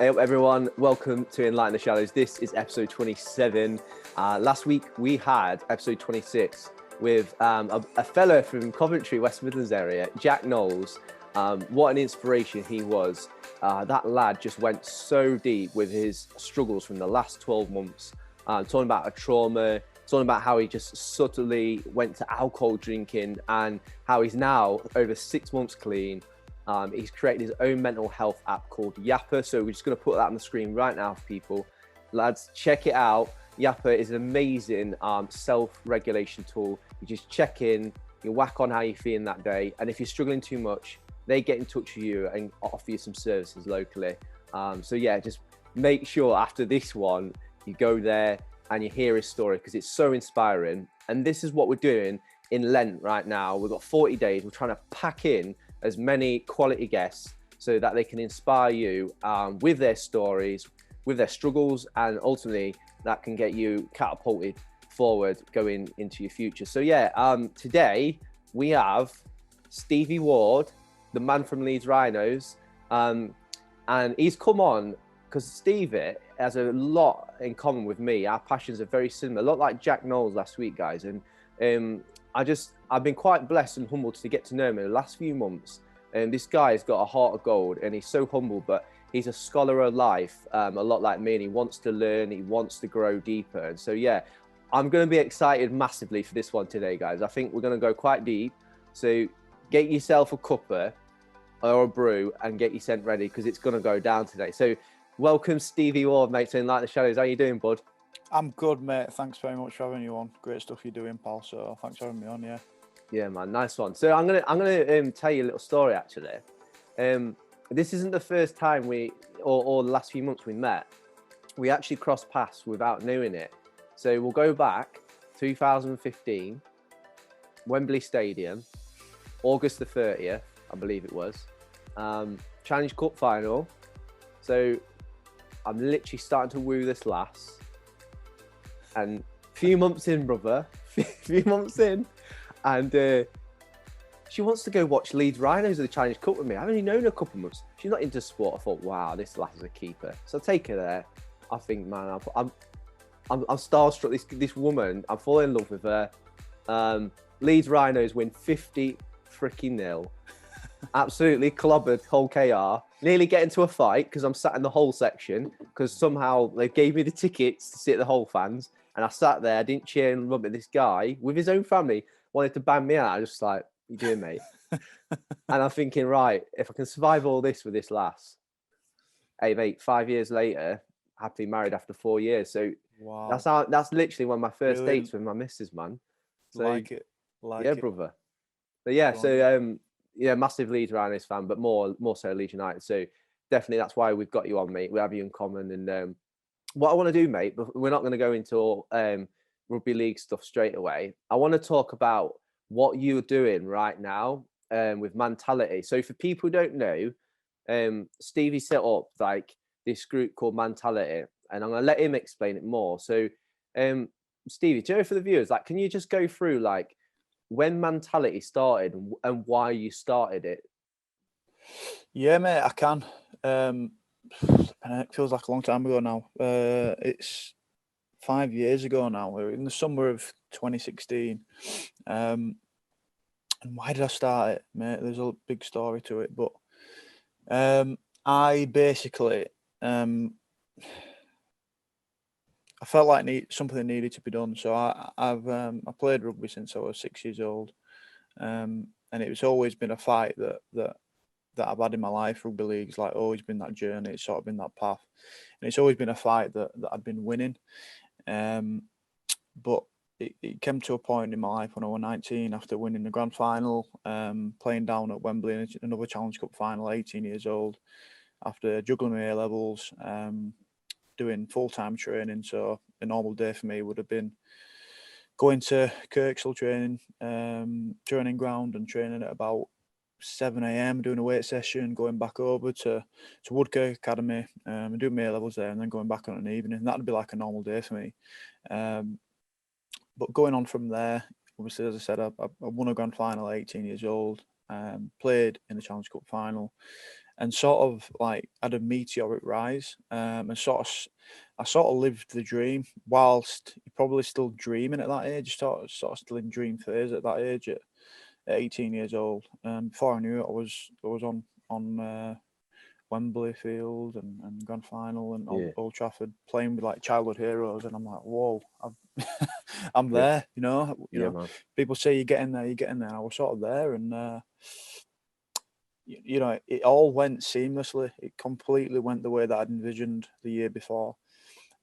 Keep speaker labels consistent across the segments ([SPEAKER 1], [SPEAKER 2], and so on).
[SPEAKER 1] Hey up everyone, welcome to Enlighten the Shadows. This is episode 27. Last week we had episode 26 with a fellow from Coventry, West Midlands area, Jack Knowles. What an inspiration he was. That lad just went so deep with his struggles from the last 12 months, talking about a trauma, talking about how he just subtly went to alcohol drinking and how he's now over 6 months clean. He's created his own mental health app called Yapper. So we're just going to put that on the screen right now for people. Lads, check it out. Yapper is an amazing self-regulation tool. You just check in, you whack on how you're feeling that day. And if you're struggling too much, they get in touch with you and offer you some services locally. So yeah, just make sure after this one, you go there and you hear his story because it's so inspiring. And this is what we're doing in Lent right now. We've got 40 days. We're trying to pack in as many quality guests so that they can inspire you with their stories, with their struggles, and ultimately that can get you catapulted forward going into your future. So yeah, today we have Stevie Ward, the man from Leeds Rhinos, and he's come on because Stevie has a lot in common with me. Our passions are very similar, a lot like Jack Knowles last week, guys. And I've been quite blessed and humbled to get to know him in the last few months. And this guy has got a heart of gold and he's so humble, but he's a scholar of life, a lot like me, and he wants to learn, he wants to grow deeper. And so, yeah, I'm going to be excited massively for this one today, guys. I think we're going to go quite deep. So get yourself a cuppa or a brew and get your scent ready because it's going to go down today. So welcome, Stevie Ward, mate, to Enlighten the Shadows. How you doing, bud?
[SPEAKER 2] I'm good, mate. Thanks very much for having you on. Great stuff you're doing, pal. So thanks for having me on.
[SPEAKER 1] Yeah, man, nice one. So I'm gonna tell you a little story actually. This isn't the first time or the last few months we met. We actually crossed paths without knowing it. So we'll go back 2015, Wembley Stadium, August the 30th, I believe it was. Challenge Cup final. So I'm literally starting to woo this lass. And a few months in, brother, few months in, and she wants to go watch Leeds Rhinos of the Challenge Cup with me. I've only known her a couple of months. She's not into sport. I thought, wow, this lass is a keeper. So I take her there. I think, man, I'm starstruck. This woman, I'm falling in love with her. Leeds Rhinos win 50 freaking nil. Absolutely clobbered whole KR. Nearly get into a fight because I'm sat in the whole section because somehow they gave me the tickets to sit at the whole fans. And I sat there, I didn't cheer and rub at this guy with his own family, wanted to ban me out. I was just like, what you doing, mate? And I'm thinking, right, if I can survive all this with this lass, hey, mate, 5 years later, happily married after 4 years. So
[SPEAKER 2] wow,
[SPEAKER 1] that's literally one of my first
[SPEAKER 2] Brilliant.
[SPEAKER 1] dates with my missus, man. So,
[SPEAKER 2] like it.
[SPEAKER 1] Brother. But yeah, so massive Leeds Rhinos fan, but more so Leeds United. So definitely that's why we've got you on, mate. We have you in common. And what I want to do, mate, but we're not going to go into all rugby league stuff straight away. I want to talk about what you're doing right now with Mantality. So for people who don't know, Stevie set up like this group called Mantality, and I'm going to let him explain it more. So Stevie, do you know, for the viewers, like, can you just go through like when Mantality started and why you started it?
[SPEAKER 2] Yeah, mate, I can. It feels like a long time ago now. It's 5 years ago now. We're in the summer of 2016. And why did I start it, mate? There's a big story to it, but I basically I felt like something needed to be done. So I played rugby since I was 6 years old, and it's always been a fight that I've had in my life. Rugby league's like always been that journey. It's sort of been that path, and it's always been a fight that I've been winning. But it came to a point in my life when I was 19 after winning the grand final, playing down at Wembley in another Challenge Cup final, 18 years old, after juggling my A-levels, doing full-time training. So a normal day for me would have been going to Kirksall training ground and training at about 7 a.m, doing a weight session, going back over to Woodkirk Academy and doing my A-levels there, and then going back on an evening. That'd be like a normal day for me. But going on from there, obviously, as I said, I won a grand final at 18 years old, played in the Challenge Cup final, and sort of like had a meteoric rise. And I sort of lived the dream whilst you're probably still dreaming at that age. Sort of still in dream phase at that age at 18 years old. Before I knew it, I was on Wembley Field and Grand Final and
[SPEAKER 1] Yeah.
[SPEAKER 2] Old Trafford playing with like childhood heroes, and I'm like, whoa, I'm
[SPEAKER 1] Yeah.
[SPEAKER 2] there. You know,
[SPEAKER 1] Yeah, man.
[SPEAKER 2] people say you're getting there, and I was sort of there, and you know, it all went seamlessly. It completely went the way that I'd envisioned the year before.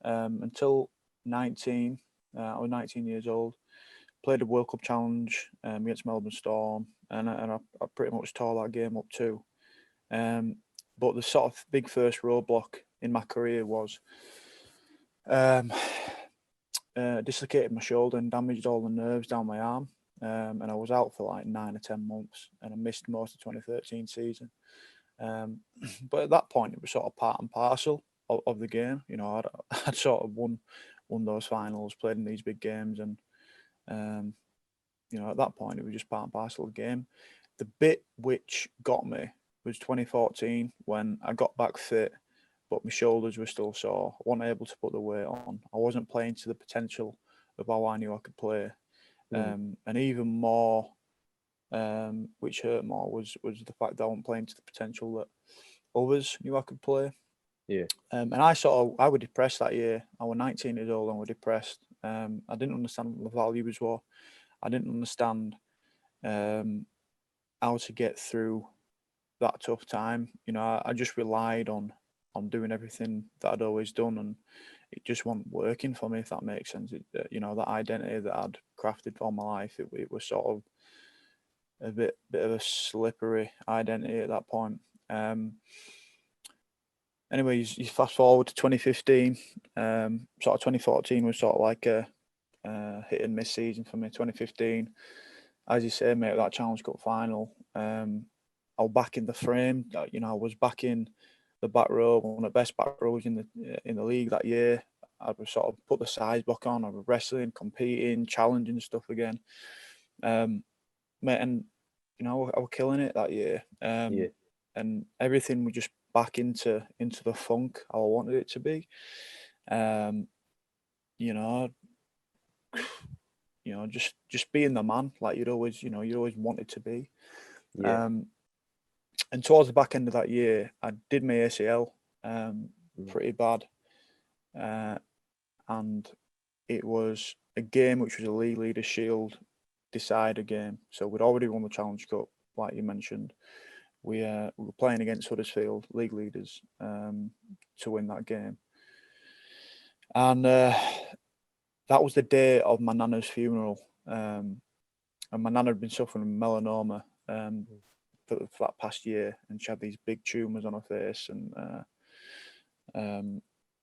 [SPEAKER 2] Until 19, I was 19 years old. Played a World Cup challenge against Melbourne Storm, and I pretty much tore that game up too. But the sort of big first roadblock in my career was dislocated my shoulder and damaged all the nerves down my arm. And I was out for like 9 or 10 months, and I missed most of the 2013 season. But at that point, it was sort of part and parcel of the game. You know, I'd sort of won those finals, played in these big games, and you know, at that point, it was just part and parcel of the game. The bit which got me was 2014 when I got back fit, but my shoulders were still sore. I wasn't able to put the weight on. I wasn't playing to the potential of how I knew I could play. And even more, which hurt more, was the fact that I wasn't playing to the potential that others knew I could play.
[SPEAKER 1] Yeah.
[SPEAKER 2] And I was depressed that year. I was 19 years old and I was depressed. I didn't understand what the values were. I didn't understand how to get through that tough time. You know, I just relied on doing everything that I'd always done, and it just wasn't working for me, if that makes sense. You know, that identity that I'd crafted for my life, it was sort of a bit of a slippery identity at that point. Anyway, you fast forward to 2015. Sort of 2014 was sort of like a hit and miss season for me. 2015, as you say, mate, that Challenge Cup final. I was back in the frame. You know, I was back in the back row, one of the best back rows in the league that year. I was sort of put the size back on. I was wrestling, competing, challenging stuff again. Mate, and you know, I was killing it that year. And everything was just back into the funk I wanted it to be. You know, just being the man like you'd always wanted to be. And towards the back end of that year, I did my ACL pretty bad. And it was a game which was a League Leaders Shield decider game. So we'd already won the Challenge Cup, like you mentioned. We were playing against Huddersfield, League Leaders, to win that game. And that was the day of my nana's funeral. And my nana had been suffering from melanoma for that past year, and she had these big tumours on her face, and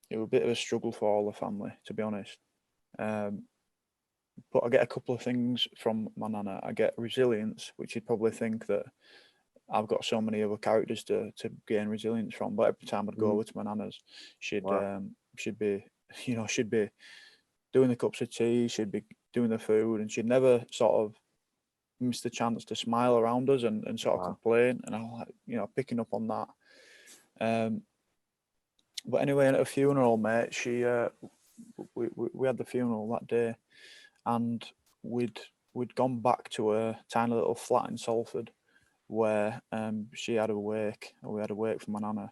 [SPEAKER 2] it was a bit of a struggle for all the family, to be honest. But I get a couple of things from my nana. I get resilience, which you'd probably think that I've got so many other characters to gain resilience from. But every time I'd go over to my nana's, she'd be doing the cups of tea, she'd be doing the food, and she'd never sort of miss the chance to smile around us and sort of complain. And I was like, you know, picking up on that. But anyway, at a funeral, mate, we had the funeral that day, and we'd gone back to a tiny little flat in Salford where she had a wake, or we had a wake for my nana,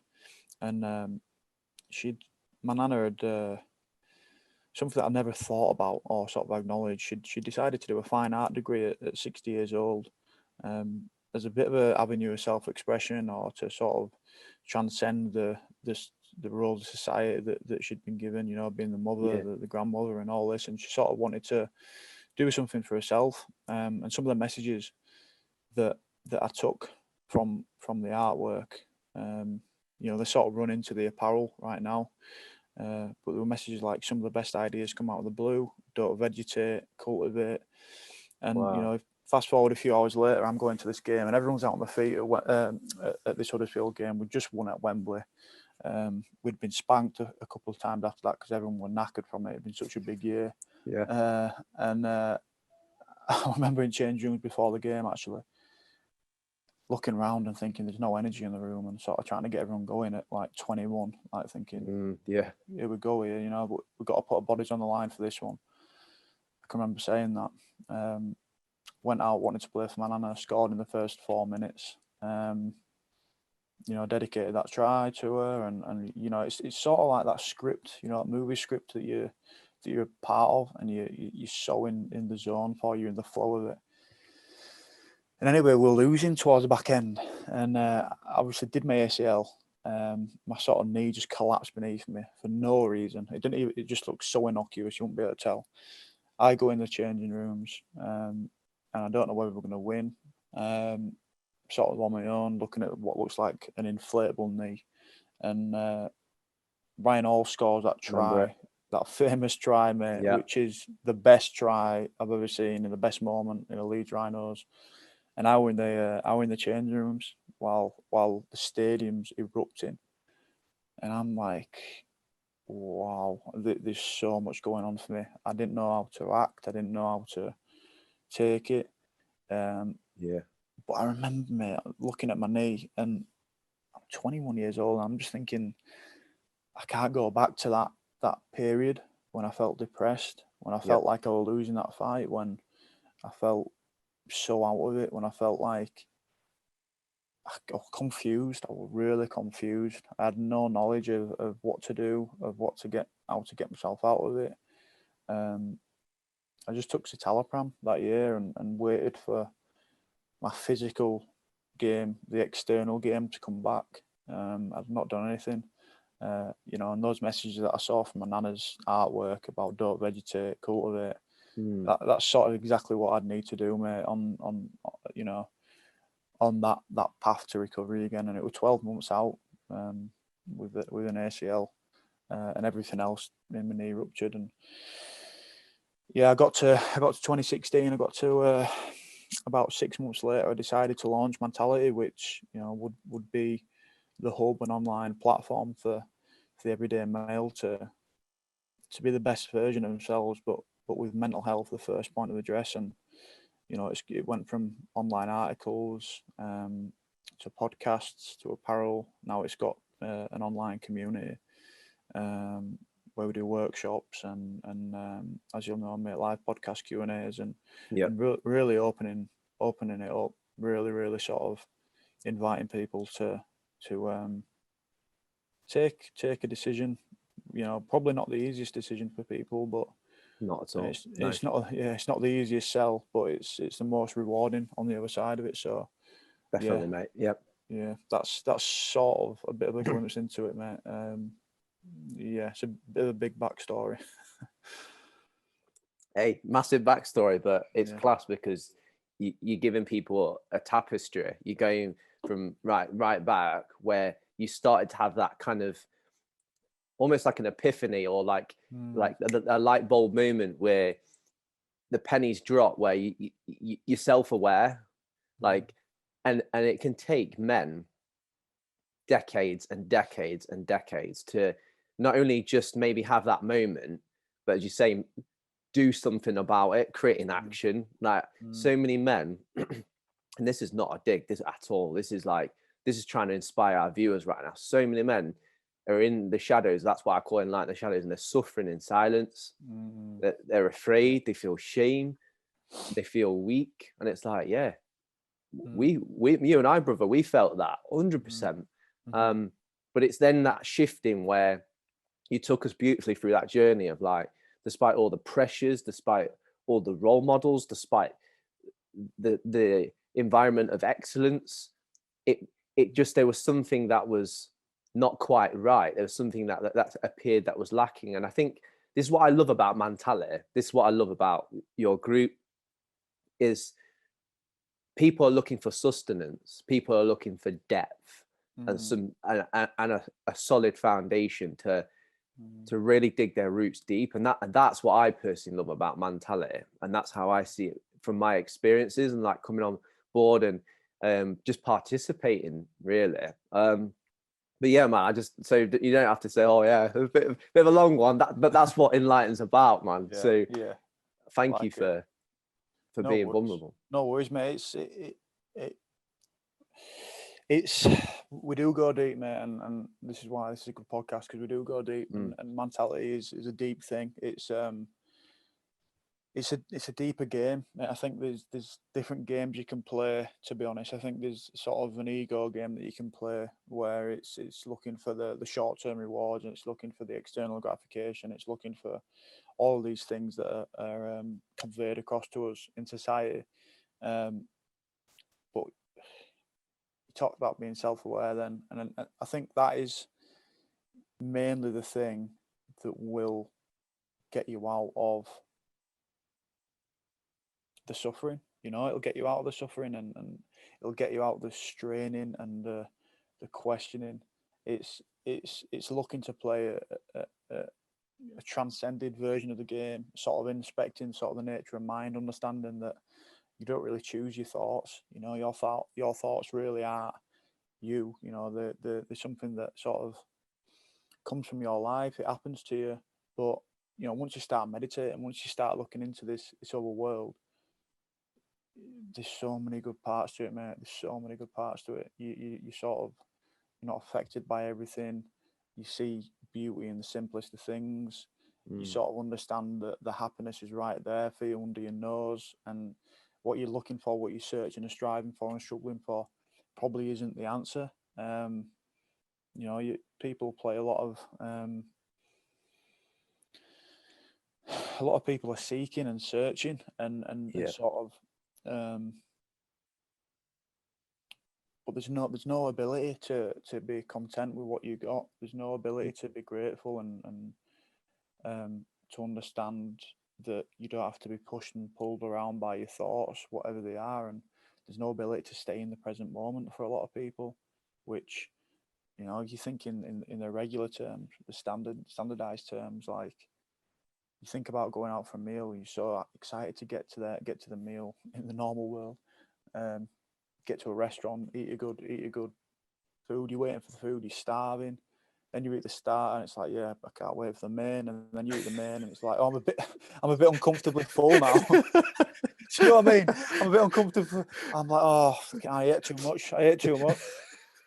[SPEAKER 2] and my nana had something that I never thought about or sort of acknowledged. She decided to do a fine art degree at 60 years old, as a bit of an avenue of self-expression, or to sort of transcend the role of society that she'd been given, you know, being the mother, the grandmother and all this. And she sort of wanted to do something for herself. And some of the messages that I took from the artwork, you know, they sort of run into the apparel right now. But there were messages like, some of the best ideas come out of the blue, don't vegetate, cultivate. And, you know, fast forward a few hours later, I'm going to this game and everyone's out on their feet at this Huddersfield game. We just won at Wembley. We'd been spanked a couple of times after that because everyone were knackered from it. It'd been such a big year. And I remember in change rooms before the game, actually, looking around and thinking there's no energy in the room, and sort of trying to get everyone going at like 21, like thinking,
[SPEAKER 1] yeah,
[SPEAKER 2] here we go here, but we've got to put our bodies on the line for this one. I can remember saying that. Went out, wanted to play for my nana, scored in the first 4 minutes. Dedicated that try to her, and it's sort of like that script, that movie script that you're part of, and you're so in the zone for, you in the flow of it. And anyway, we're losing towards the back end, and I obviously did my ACL. My sort of knee just collapsed beneath me for no reason. It just looked so innocuous, you wouldn't be able to tell. I go in the changing rooms, and I don't know whether we're going to win. Sort of on my own, looking at what looks like an inflatable knee, and Ryan Hall scores that try, that famous try, mate, which is the best try I've ever seen, in the best moment in the Leeds Rhinos. And I were in the changing rooms while the stadium's erupting, and I'm like, wow, there's so much going on for me. I didn't know how to act. I didn't know how to take it. But I remember, mate, looking at my knee, and I'm 21 years old, and I'm just thinking, I can't go back to that period when I felt depressed, when I felt like I was losing that fight, when I felt so out of it, when I felt like I was confused. I was really confused. I had no knowledge of what to do, of how to get myself out of it. I just took citalopram that year and waited for my physical game, the external game, to come back. I've not done anything. And those messages that I saw from my nana's artwork about don't vegetate, cultivate, that's sort of exactly what I'd need to do, mate, on that path to recovery again. And it was 12 months out with an ACL and everything else in my knee ruptured. And I got to 2016. I got to about 6 months later, I decided to launch Mantality, which would be the hub and online platform for the everyday male to be the best version of themselves, but with mental health the first point of address. And it went from online articles to podcasts to apparel. Now it's got an online community where we do workshops and as you'll know, mate, live podcast Q&As and really opening it up, really sort of inviting people to take a decision. Probably not the easiest decision for people, but
[SPEAKER 1] not at all.
[SPEAKER 2] It's not the easiest sell, but it's the most rewarding on the other side of it. So
[SPEAKER 1] definitely, mate.
[SPEAKER 2] Yeah, that's sort of a bit of a glimpse into it, mate. It's a bit of a big backstory.
[SPEAKER 1] Hey, massive backstory, but it's class because you're giving people a tapestry. You're going from right back where you started to have that kind of almost like an epiphany, or like a light bulb moment where the pennies drop, where you're self-aware, like, and it can take men decades and decades and decades to not only just maybe have that moment, but as you say, do something about it, creating action. Like so many men, and this is not a dig this at all. This is trying to inspire our viewers right now. So many men are in the shadows. That's why I call Enlighten the shadows, and they're suffering in silence. They're afraid. They feel shame. They feel weak, and it's like, we, you and I, brother, we felt that 100%. But it's then that shifting where you took us beautifully through that journey of like, despite all the pressures, despite all the role models, despite the environment of excellence, it just, there was something that was not quite right. There was something that appeared that was lacking. And I think this is what I love about Mantality. This is what I love about your group, is people are looking for sustenance. People are looking for depth and a solid foundation to really dig their roots deep. And that's what I personally love about Mantality. And that's how I see it from my experiences and like coming on board and just participating really. But yeah, man, so you don't have to say, oh yeah, a bit of a long one, but that's what Enlighten's about, man. Thank you for being vulnerable.
[SPEAKER 2] No worries, mate. We do go deep, mate, and this is why this is a good podcast, because we do go deep, and Mantality is a deep thing. It's a deeper game. I think there's different games you can play. To be honest, I think there's sort of an ego game that you can play where it's looking for the short term rewards, and it's looking for the external gratification. It's looking for all of these things that are conveyed across to us in society. But you talked about being self aware then, and I think that is mainly the thing that will get you out of the suffering. It'll get you out of the suffering, and it'll get you out of the straining and the questioning. It's looking to play a transcended version of the game, sort of inspecting sort of the nature of mind, understanding that you don't really choose your thoughts. Your thoughts really are you. There's something that sort of comes from your life. It happens to you, but once you start meditating, once you start looking into this other world, there's so many good parts to it, mate. There's so many good parts to it. You sort of, you're not affected by everything. You see beauty in the simplest of things. You sort of understand that the happiness is right there for you under your nose, and what you're looking for, what you're searching and striving for and struggling for, probably isn't the answer. People play a lot of people are seeking and searching and sort of but there's no ability to be content with what you got. There's no ability to be grateful and to understand that you don't have to be pushed and pulled around by your thoughts, whatever they are. And there's no ability to stay in the present moment for a lot of people, which, you think in the regular terms, the standardized terms, like you think about going out for a meal, you're so excited to get to the meal in the normal world. Get to a restaurant, eat a good food. You're waiting for the food, you're starving. Then you eat the starter, and it's like, yeah, I can't wait for the main. And then you eat the main, and it's like, oh, I'm a bit uncomfortably full now. Do you know what I mean? I'm a bit uncomfortable. I'm like, oh, I ate too much.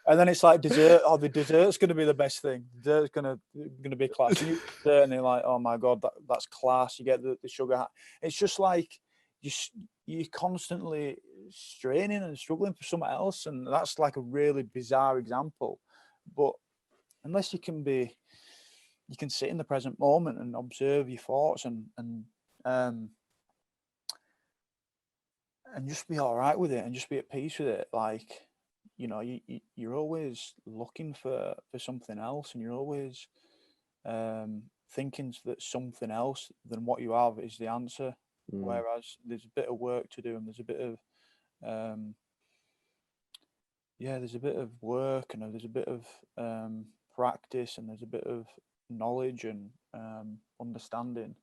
[SPEAKER 2] And then it's like dessert. Oh, the dessert's going to be the best thing. Dessert's going to be class. And you eat dessert, and you're like, oh my god, that's class. You get the sugar. It's just like you're constantly straining and struggling for something else, and that's like a really bizarre example. But unless you can sit in the present moment and observe your thoughts and just be all right with it and just be at peace with it, like, you're always looking for something else, and you're always thinking that something else than what you have is the answer. Whereas there's a bit of work to do, and there's a bit of work, and there's a bit of practice, and there's a bit of knowledge and understanding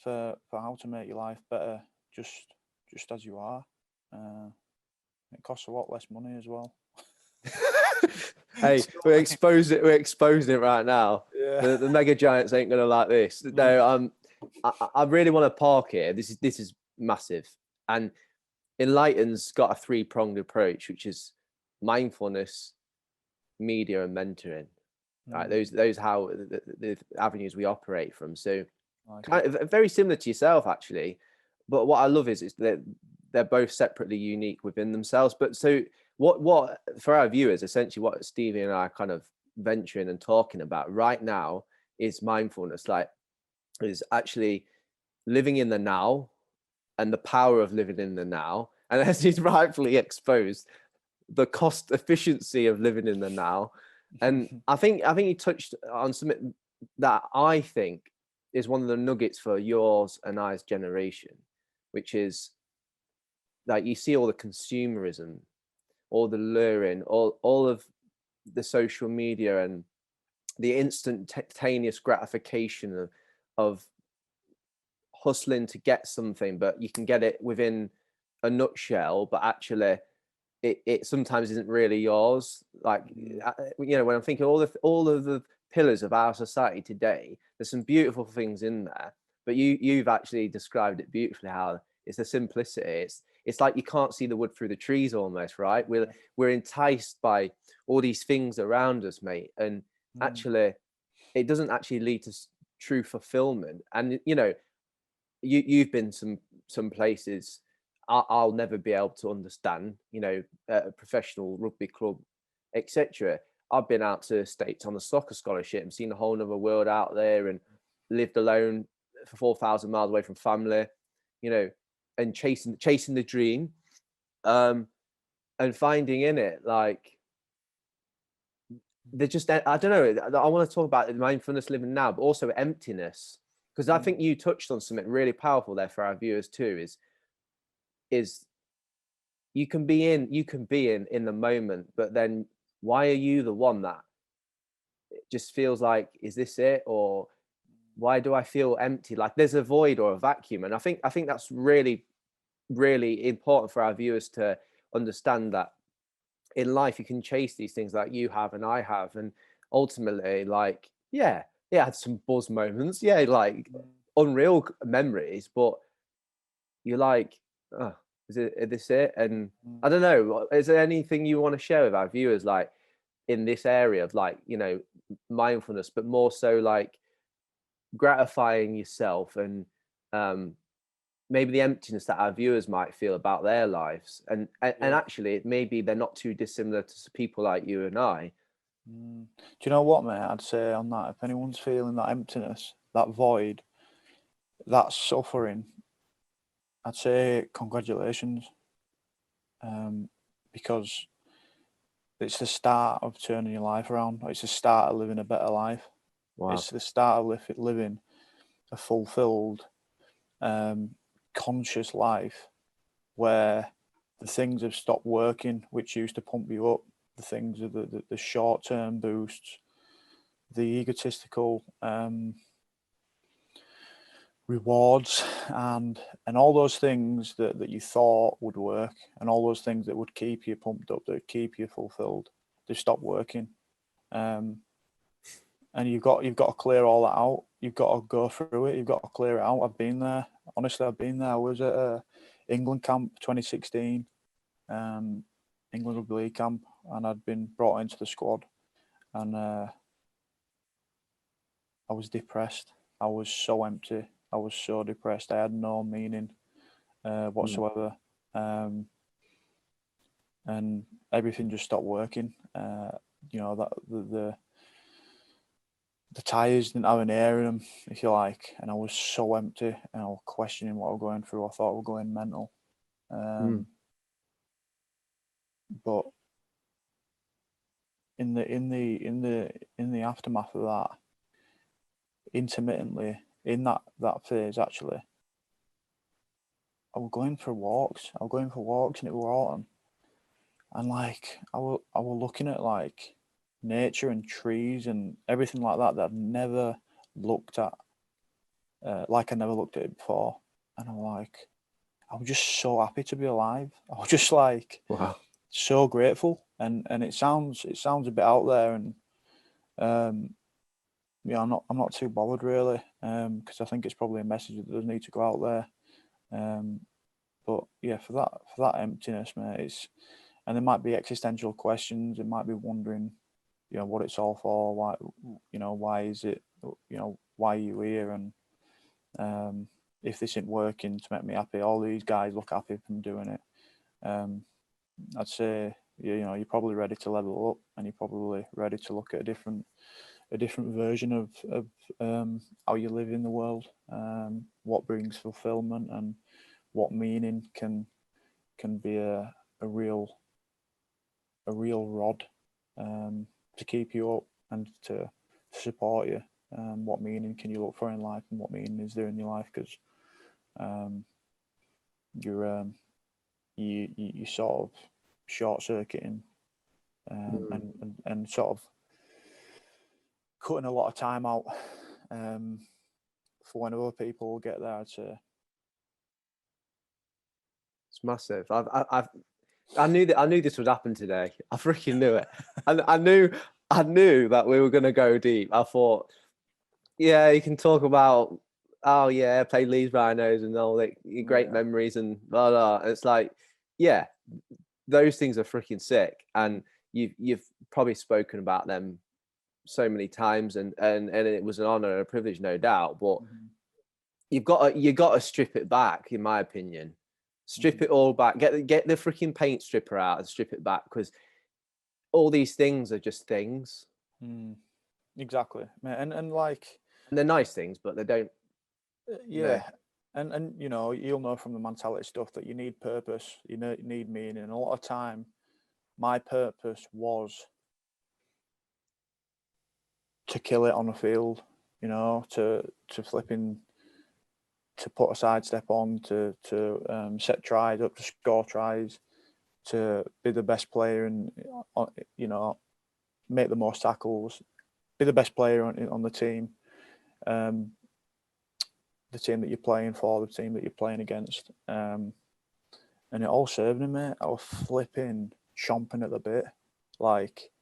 [SPEAKER 2] for how to make your life better, just as you are. It costs a lot less money as well.
[SPEAKER 1] Hey, we're exposing it right now. Yeah. The mega giants ain't gonna like this. No, I really want to park here. This is massive, and Enlighten's got a 3-pronged approach, which is mindfulness, media, and mentoring. Right, those how the avenues we operate from. So, kind of very similar to yourself, actually. But what I love is that they're both separately unique within themselves. But so what for our viewers, essentially what Stevie and I are kind of venturing and talking about right now is mindfulness, like is actually living in the now and the power of living in the now. And as he's rightfully exposed, the cost efficiency of living in the now. And I think you touched on something that I think is one of the nuggets for yours and I's generation, which is like you see all the consumerism, all the luring, all of the social media and the instantaneous gratification of hustling to get something, but you can get it within a nutshell, but actually it sometimes isn't really yours. Like, when I'm thinking all of the pillars of our society today, there's some beautiful things in there, but you've actually described it beautifully, how it's the simplicity. it's like you can't see the wood through the trees almost, right? We're enticed by all these things around us, mate, and actually it doesn't actually lead to true fulfillment. And you know, you've been some places I'll never be able to understand, you know, at a professional rugby club, etc. I've been out to the States on a soccer scholarship and seen a whole other world out there, and lived alone for 4,000 miles away from family, you know, and chasing the dream, and finding in it, like, they're just, I don't know, I want to talk about mindfulness living now, but also emptiness, because I think you touched on something really powerful there for our viewers too, is you can be in the moment, but then why are you the one that it just feels like, is this it, or why do I feel empty? Like there's a void or a vacuum. And I think that's really, really important for our viewers to understand, that in life you can chase these things like you have and I have, and ultimately, like, yeah, it had some buzz moments, yeah, like unreal memories, but you're like, oh, is this it? And I don't know, is there anything you want to share with our viewers, like in this area of, like, you know, mindfulness, but more so like gratifying yourself, and maybe the emptiness that our viewers might feel about their lives, and actually maybe they're not too dissimilar to people like you and I.
[SPEAKER 2] Do you know what, mate? I'd say on that, if anyone's feeling that emptiness, that void, that suffering, I'd say congratulations, because it's the start of turning your life around. It's the start of living a better life.
[SPEAKER 1] Wow.
[SPEAKER 2] It's the start of living a fulfilled, conscious life, where the things have stopped working, which used to pump you up. The things of the short-term boosts, the egotistical rewards, and all those things that you thought would work, and all those things that would keep you pumped up, that would keep you fulfilled, they've stopped working. And you've got to clear all that out. You've got to go through it. You've got to clear it out. I've been there. Honestly, I've been there. I was at a England camp 2016, England Rugby League camp, and I'd been brought into the squad, and I was depressed. I was so empty. I was so depressed. I had no meaning whatsoever, and everything just stopped working. You know, that the tires didn't have an air in them, if you like, and I was so empty, and I was questioning what I was going through. I thought I was going mental, but in the aftermath of that, intermittently in that phase, actually, I was going for walks. And it was autumn, and like I was looking at like nature and trees and everything like that I'd never looked at, like I never looked at it before, and I was just so happy to be alive. I was just like,
[SPEAKER 1] wow,
[SPEAKER 2] so grateful, and it sounds a bit out there, and yeah, I'm not too bothered really, because I think it's probably a message that does need to go out there. But yeah, for that emptiness, mate, and there might be existential questions. It might be wondering, you know, what it's all for. Why, you know, why is it? You know, why are you here? And if this isn't working to make me happy, all these guys look happy from doing it. I'd say, you know, you're probably ready to level up, and you're probably ready to look at a different version of how you live in the world, what brings fulfillment, and what meaning can be a real rod to keep you up and to support you. What meaning can you look for in life, and what meaning is there in your life? Because you sort of short circuiting and sort of cutting a lot of time out for when other people will get there. I'd say
[SPEAKER 1] it's massive. I knew this would happen today. I freaking knew it. And I knew that we were going to go deep. I thought, yeah, you can talk about oh yeah, I played Leeds Rhinos and all that great memories and blah blah. And it's like, yeah, those things are freaking sick, and you've probably spoken about them so many times, and it was an honor and a privilege, no doubt. But you got to strip it back, in my opinion. Strip it all back. Get the freaking paint stripper out and strip it back, because all these things are just things.
[SPEAKER 2] Exactly, and like,
[SPEAKER 1] and they're nice things, but they don't.
[SPEAKER 2] Yeah, and you know, you'll know from the mentality stuff that you need purpose, you need meaning. And a lot of time, my purpose was to kill it on the field, you know, to flipping, to put a sidestep on, to set tries up, to score tries, to be the best player, and you know, make the most tackles, be the best player on the team. The team that you're playing for, the team that you're playing against. And it all served me, mate. I was flipping, chomping at the bit. Like,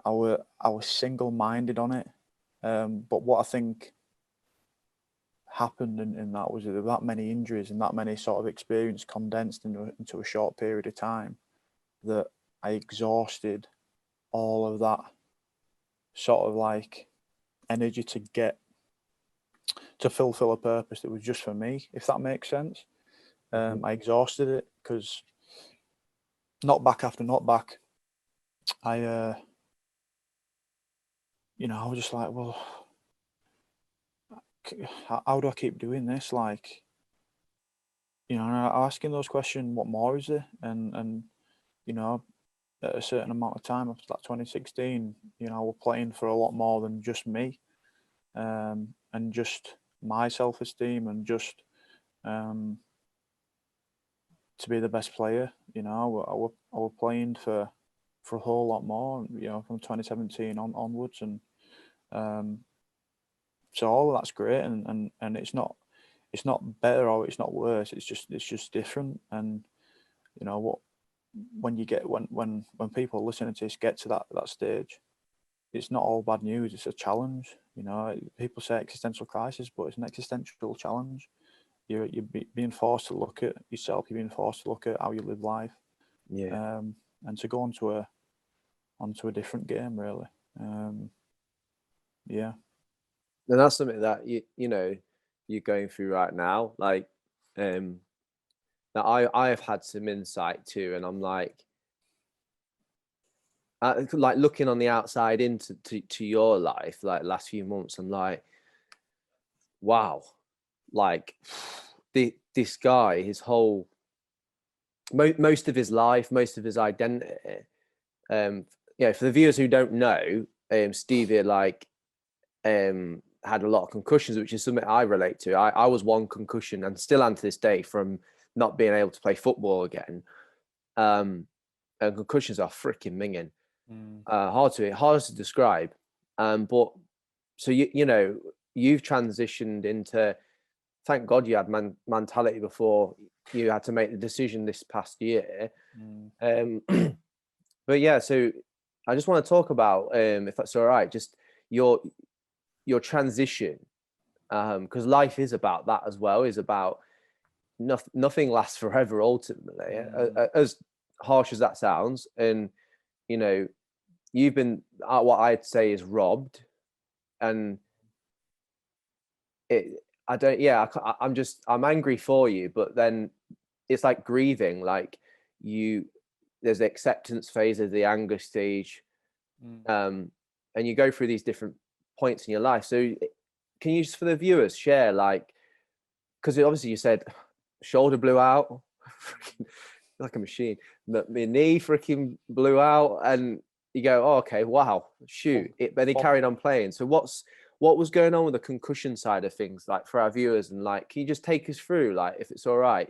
[SPEAKER 2] I was single-minded on it. But what I think happened in that was that many injuries and that many sort of experience condensed into a short period of time, that I exhausted all of that sort of like energy to fulfill a purpose that was just for me, if that makes sense. I exhausted it, because knockback after knockback, I you know, I was just like, well, how do I keep doing this? Like, you know, and asking those questions, what more is there? And you know, at a certain amount of time after that 2016, you know, we're playing for a lot more than just me, and just my self-esteem, and just to be the best player. You know, I were playing for a whole lot more, you know, from 2017 onwards. And so all of that's great, and it's not better or it's not worse, it's just different. And you know what, when people listening to this get to that stage, it's not all bad news, it's a challenge. You know, people say existential crisis, but it's an existential challenge. You're being forced to look at yourself, you're being forced to look at how you live life, and to go onto a different game, really. Yeah.
[SPEAKER 1] And that's something that you know you're going through right now. Like, that I have had some insight too, and I'm like looking on the outside into to your life, like last few months. I'm like, wow, like this guy, his whole most of his life, most of his identity. Yeah, for the viewers who don't know, Stevie had a lot of concussions, which is something I relate to. I was one concussion, and still am to this day, from not being able to play football again. And concussions are freaking minging. Hard to describe. But so you know, you've transitioned into, thank God you had Mantality before you had to make the decision this past year. But yeah, so I just want to talk about, if that's all right, just your transition, because life is about that as well. Is about nothing lasts forever ultimately, as harsh as that sounds. And you know, you've been what I'd say is robbed, and I'm angry for you, but then it's like grieving. Like, there's the acceptance phase of the anger stage, and you go through these different points in your life. So can you, just for the viewers, share, like, because obviously you said shoulder blew out, like a machine, my knee freaking blew out, and you go, oh, okay, wow, shoot, but he carried on playing. So what was going on with the concussion side of things, like, for our viewers? And like, can you just take us through, like, if it's all right,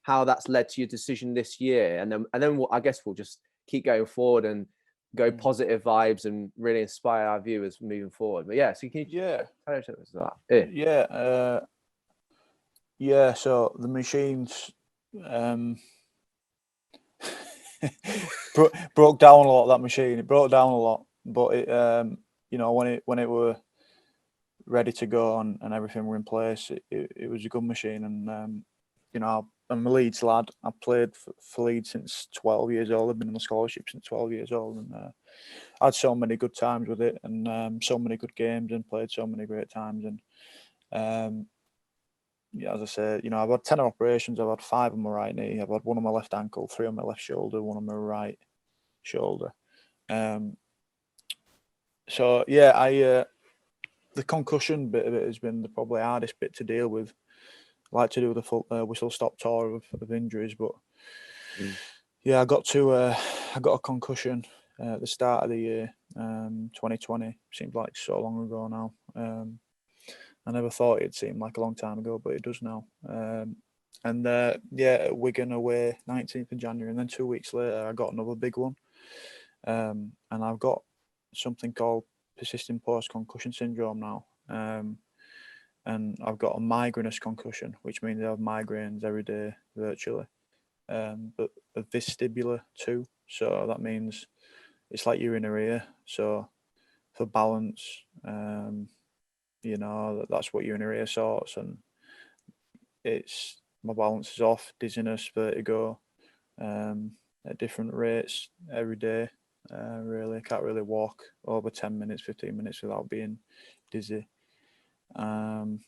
[SPEAKER 1] how that's led to your decision this year? And then I guess we'll just keep going forward and go positive vibes and really inspire our viewers moving forward. But yeah, so can you tell us about that?
[SPEAKER 2] Yeah, so the machines broke down a lot. That machine, it broke down a lot. But it, you know, when it were ready to go and everything were in place, it was a good machine. And you know, I'm a Leeds lad. I've played for Leeds since 12 years old. I've been on a scholarship since 12 years old, and I had so many good times with it, and so many good games, and played so many great times. And yeah, as I said, you know, I've had 10 operations. I've had 5 on my right knee. I've had 1 on my left ankle, 3 on my left shoulder, 1 on my right shoulder. So yeah, the concussion bit of it has been the probably hardest bit to deal with. I like to do the full whistle stop tour of injuries, but yeah, I got a concussion at the start of the year, 2020. Seems like so long ago now. I never thought it'd seem like a long time ago, but it does now. And yeah, Wigan away, 19th of January, and then 2 weeks later, I got another big one. And I've got something called persistent post-concussion syndrome now. And I've got a migrainous concussion, which means I have migraines every day virtually. But a vestibular too. So that means it's like you're in her ear. So for balance, you know, that's what your inner ear sorts, and it's my balance is off, dizziness, vertigo, at different rates every day. Really, can't really walk over 10 minutes, 15 minutes without being dizzy. And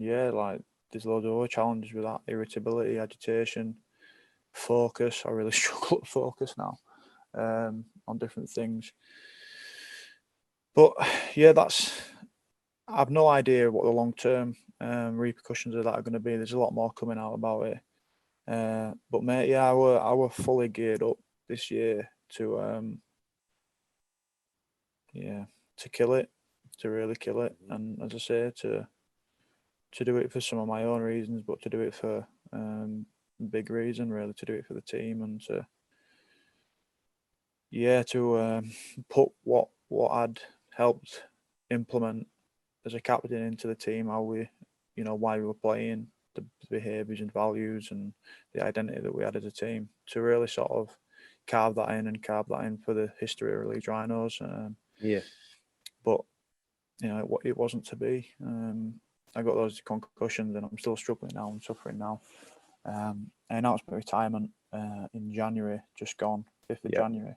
[SPEAKER 2] yeah, like there's loads of other challenges with that: irritability, agitation, focus. I really struggle to focus now on different things. But yeah, I've no idea what the long term repercussions of that are going to be. There's a lot more coming out about it. But mate, yeah, I were fully geared up this year to kill it, to really kill it, and as I say, to do it for some of my own reasons, but to do it for big reason, really, to do it for the team, and to put what I'd helped implement as a captain into the team, how we, you know, why we were playing, the behaviours and values and the identity that we had as a team, to really sort of carve that in for the history of Leeds Rhinos. But you know, it wasn't to be. I got those concussions, and I'm still struggling now. I'm suffering now. I announced my retirement in January, just gone, 5th of January.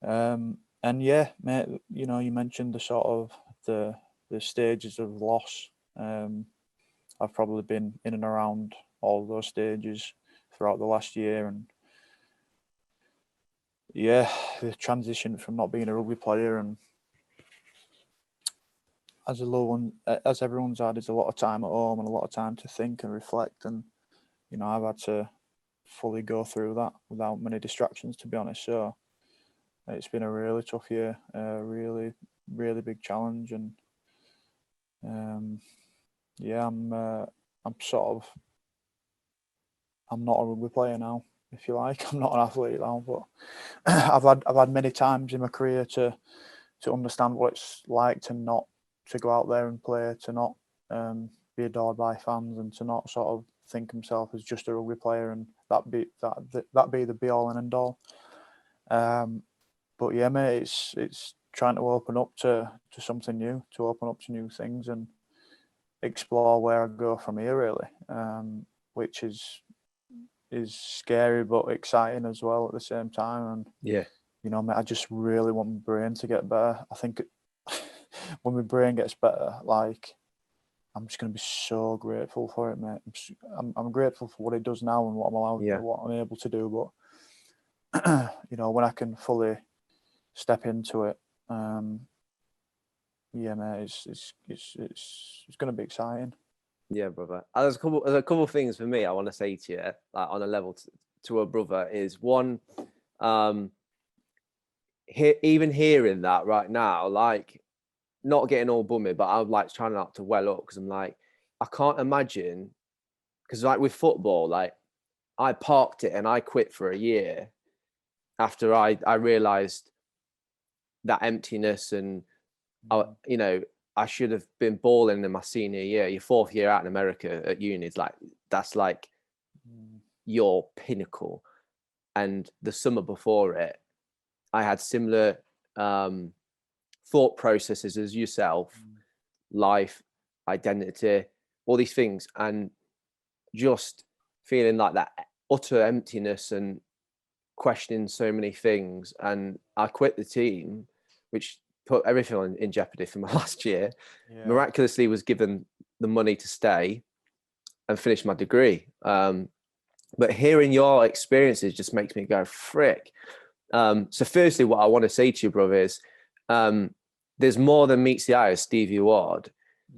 [SPEAKER 2] And yeah, mate, you know, you mentioned the sort of the stages of loss. I've probably been in and around all those stages throughout the last year, and yeah, the transition from not being a rugby player, and as everyone's had, is a lot of time at home and a lot of time to think and reflect, and you know, I've had to fully go through that without many distractions, to be honest. So it's been a really tough year, really, really big challenge, and yeah, I'm not a rugby player now, if you like. I'm not an athlete now, but I've had many times in my career to understand what it's like to go out there and play, to not be adored by fans, and to not sort of think himself as just a rugby player, and that be the be all and end all. But yeah, mate, it's trying to open up to something new, to open up to new things, and explore where I go from here, really, which is scary but exciting as well at the same time. And
[SPEAKER 1] yeah,
[SPEAKER 2] you know, mate, I just really want my brain to get better. I think when my brain gets better, like, I'm just going to be so grateful for it, mate. I'm grateful for what it does now and what I'm allowed, what I'm able to do. But you know, when I can fully step into it, yeah, mate, it's going to be exciting.
[SPEAKER 1] Yeah, brother. There's a couple of things for me I want to say to you, like on a level to a brother, is one, even hearing that right now, like, not getting all bummy, but I'm like trying not to well up, because I'm like, I can't imagine, because like with football, like I parked it and I quit for a year after I realized that emptiness, and you know, I should have been balling in my senior year. Your 4th year out in America at uni is like, that's like your pinnacle. And the summer before it, I had similar thought processes as yourself, life, identity, all these things, and just feeling like that utter emptiness and questioning so many things. And I quit the team, which put everything in jeopardy for my last year. Miraculously was given the money to stay and finish my degree. But hearing your experiences just makes me go, frick. So firstly, what I want to say to you, brother, is there's more than meets the eye of Stevie Ward.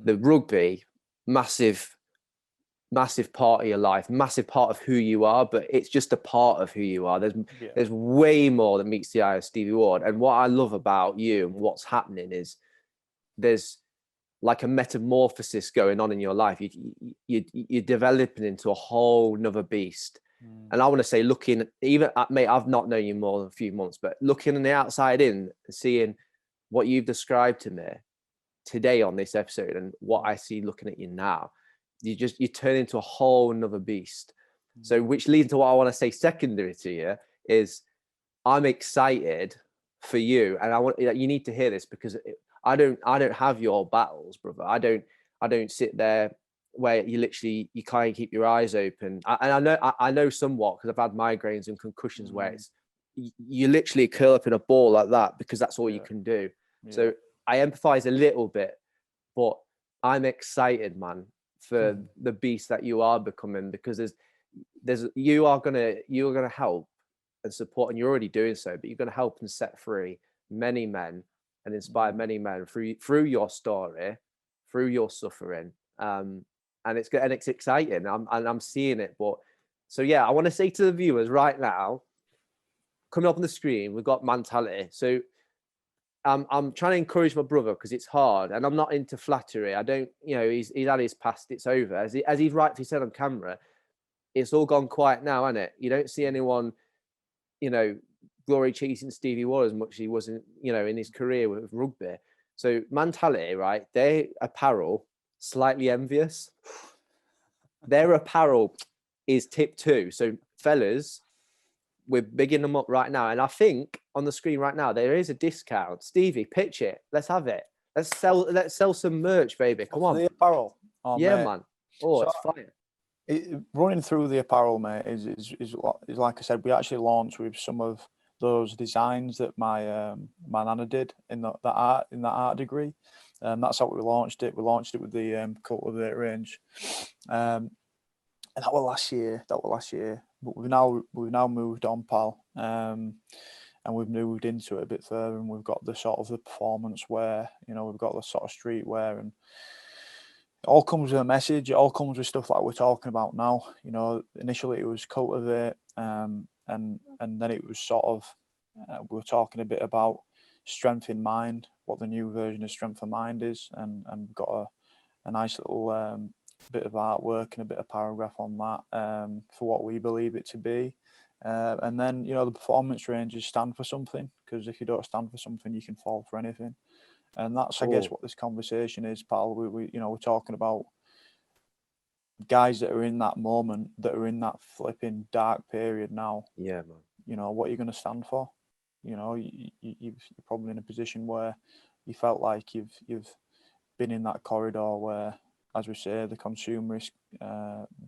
[SPEAKER 1] The rugby, massive part of your life, massive part of who you are, but it's just a part of who you are. There's way more that meets the eye of Stevie Ward. And what I love about you and what's happening is there's like a metamorphosis going on in your life. You're developing into a whole nother beast. And I want to say, looking even at, mate, I've not known you more than a few months, but looking on the outside in and seeing what you've described to me today on this episode and what I see looking at you now, you turn into a whole nother beast. So which leads to what I want to say secondary to you is I'm excited for you. And you need to hear this, because I don't have your battles, brother. I don't sit there where you can't keep your eyes open. I know somewhat, because I've had migraines and concussions where it's you literally curl up in a ball like that because that's all you can do. So I empathize a little bit, but I'm excited, man, for the beast that you are becoming, because you're gonna help and support, and you're already doing so, but you're gonna help and set free many men and inspire many men through your story, through your suffering. And it's exciting. I'm seeing it. But so yeah, I want to say to the viewers right now, coming up on the screen, we've got Mantality. So I'm trying to encourage my brother, because it's hard, and I'm not into flattery. I don't, he's had his past, it's over. As he's rightfully said on camera, it's all gone quiet now, isn't it? You don't see anyone, glory chasing Stevie Ward as much as he wasn't, in his career with rugby. So Mantality, right? Their apparel, slightly envious. Their apparel is tip 2. So fellas, we're bigging them up right now. And I think on the screen right now, there is a discount. Stevie, pitch it. Let's have it. Let's sell some merch, baby. Come on.
[SPEAKER 2] The apparel. Oh,
[SPEAKER 1] yeah,
[SPEAKER 2] mate.
[SPEAKER 1] Man. Oh, so it's fire.
[SPEAKER 2] Running through the apparel, mate, is like I said, we actually launched with some of those designs that my nana did in that art degree. That's how we launched it. We launched it with the Cultivate range, and that was last year. But we've now moved on, pal, and we've moved into it a bit further, and we've got the sort of the performance wear. We've got the sort of street wear, and it all comes with a message. It all comes with stuff like we're talking about now. Initially it was Cultivate, and then it was sort of we were talking a bit about strength in mind, what the new version of strength of mind is, and we've got a nice little bit of artwork and a bit of paragraph on that for what we believe it to be. And then the performance ranges stand for something, because if you don't stand for something, you can fall for anything. And that's, I guess, what this conversation is, pal. We're talking about guys that are in that moment, that are in that flipping dark period now.
[SPEAKER 1] Yeah, man.
[SPEAKER 2] What are you going to stand for? You're probably in a position where you felt like you've been in that corridor where, as we say, the consumerist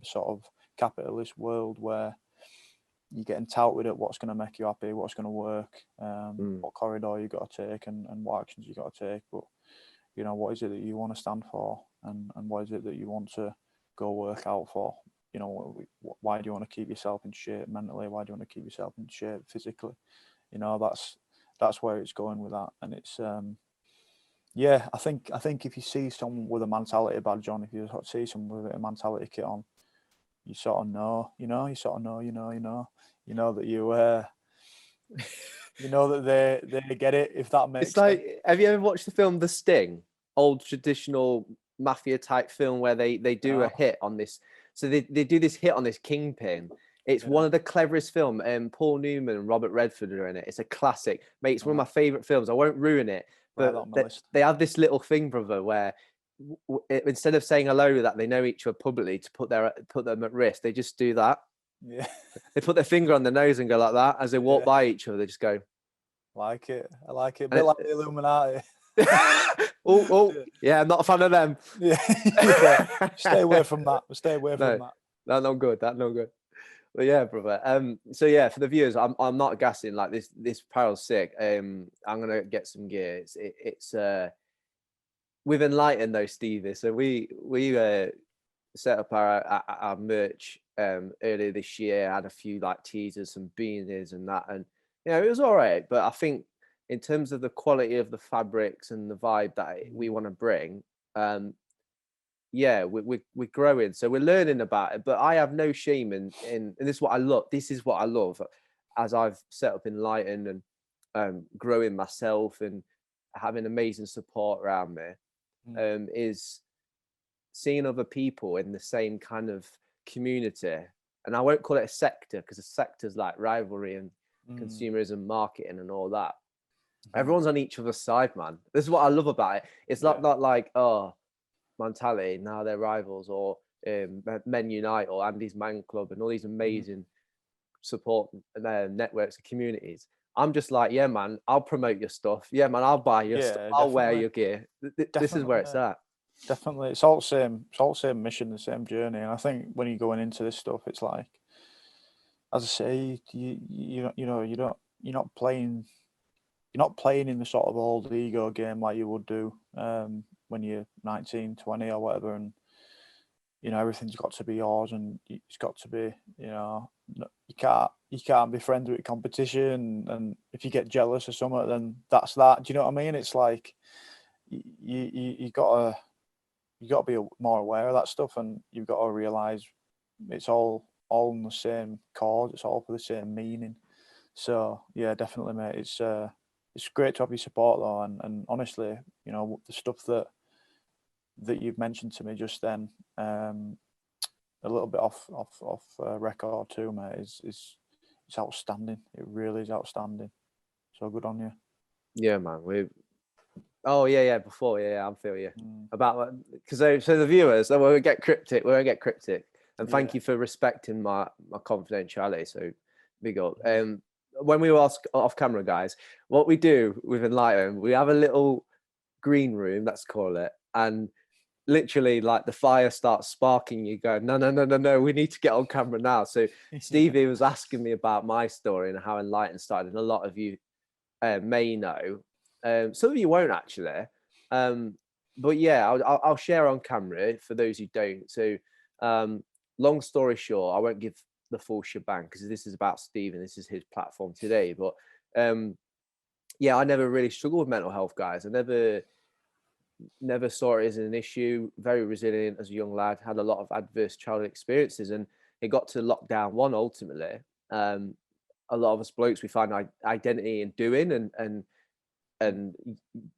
[SPEAKER 2] sort of capitalist world, where you're getting touted at what's going to make you happy, what's going to work, what corridor you got to take, and what actions you got to take. But what is it that you want to stand for, and what is it that you want to go work out for? Why do you want to keep yourself in shape mentally? Why do you want to keep yourself in shape physically? That's where it's going with that. And it's I think if you see someone with a Mantality badge on, if you see someone with a Mantality kit on, you sort of know, you know that that they get it, if that makes
[SPEAKER 1] sense. It's like,
[SPEAKER 2] sense.
[SPEAKER 1] Have you ever watched the film The Sting? Old traditional mafia type film where they do a hit on this. So they do this hit on this kingpin. It's one of the cleverest films. Paul Newman and Robert Redford are in it. It's a classic, mate. It's one of my favorite films. I won't ruin it, but they have this little thing, brother, where instead of saying hello, that they know each other publicly to put them at risk, they just do that.
[SPEAKER 2] Yeah.
[SPEAKER 1] They put their finger on their nose and go like that as they walk by each other. They just go.
[SPEAKER 2] I like it. A bit like the Illuminati.
[SPEAKER 1] Yeah, I'm not a fan of them.
[SPEAKER 2] Yeah. Stay away from that. Stay away from that.
[SPEAKER 1] That's not good. That's not good. But yeah, brother. So yeah, for the viewers, I'm not gassing. Like this apparel's sick. I'm gonna get some gear. It's with Enlighten though, Stevie. So we set up our merch earlier this year. Had a few like teasers, some beanies and that, and it was all right. But I think in terms of the quality of the fabrics and the vibe that we want to bring, yeah, we're growing, so we're learning about it. But I have no shame in and this is what I love. This is what I love as I've set up Enlighten and growing myself and having amazing support around me. Is seeing other people in the same kind of community, and I won't call it a sector because a sector's like rivalry and consumerism, marketing, and all that. Everyone's on each other's side, man. This is what I love about it. It's not like Mantality, now they're rivals, or Men Unite, or Andy's Man Club, and all these amazing support networks and communities. I'm just like, yeah, man, I'll promote your stuff. Yeah, man, I'll buy your stuff. I'll wear your gear. This is where it's at.
[SPEAKER 2] Definitely, it's all the same mission, the same journey. And I think when you're going into this stuff, it's like, as I say, you're not playing in the sort of old ego game like you would do when you're 19, 20 or whatever, and everything's got to be yours, and it's got to be, you can't be friends with competition, and if you get jealous or something, then that's that. Do you know what I mean? It's like you got to be more aware of that stuff, and you've got to realize it's all in the same cause. It's all for the same meaning. So yeah, definitely, mate. It's great to have your support though, and honestly, the stuff that you've mentioned to me just then, a little bit off record too, mate, is outstanding. It really is outstanding. So good on you.
[SPEAKER 1] Yeah, man. I'm feeling you about, because so the viewers, we won't get cryptic. And thank you for respecting my confidentiality. So big up. When we were off camera, guys, what we do with Enlighten, we have a little green room, let's call it, and literally like the fire starts sparking. You go, no, we need to get on camera now. So Stevie was asking me about my story and how Enlighten started, and a lot of you may know. Some of you won't actually, but yeah, I'll share on camera for those who don't. So long story short, I won't give the full shebang because this is about Steve and this is his platform today. But yeah, I never really struggled with mental health, guys. I never saw it as an issue. Very resilient as a young lad, had a lot of adverse childhood experiences, and it got to lockdown one ultimately. A lot of us blokes, we find identity in doing and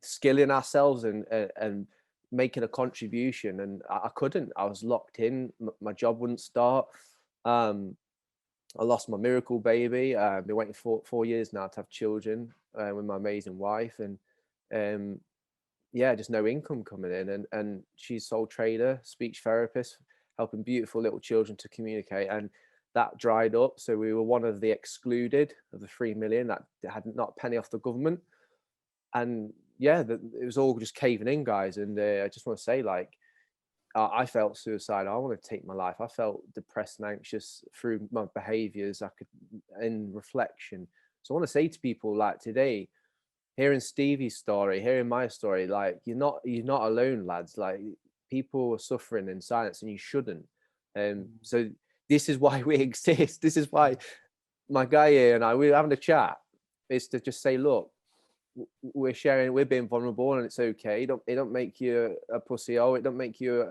[SPEAKER 1] skilling ourselves and making a contribution. And I couldn't. I was locked in. My job wouldn't start. I lost my miracle baby. I've been waiting for 4 years now to have children with my amazing wife, and yeah, just no income coming in. And she's sole trader, speech therapist, helping beautiful little children to communicate. And that dried up. So we were one of the excluded of the 3 million that had not a penny off the government. And yeah, it was all just caving in, guys. And I just want to say, like, I felt suicidal. I want to take my life. I felt depressed and anxious through my behaviors. I could, in reflection. So I want to say to people, like, today, hearing Stevie's story, hearing my story, like, you're not alone, lads. Like, people are suffering in silence, and you shouldn't. So this is why we exist. This is why my guy here and we're having a chat. Is to just say, look, we're sharing, we're being vulnerable, and it's okay. It don't make you a pussy. It don't make you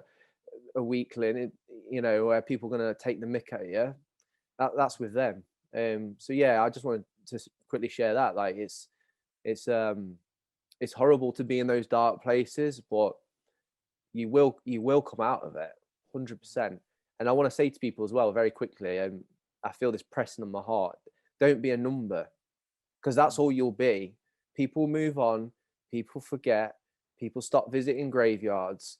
[SPEAKER 1] a weakling. Where people are gonna take the mick at you. That's with them. So yeah, I just wanted to quickly share that. Like, it's horrible to be in those dark places, but you will come out of it 100%. And I want to say to people as well, very quickly, I feel this pressing on my heart. Don't be a number, because that's all you'll be. People move on, people forget, people stop visiting graveyards,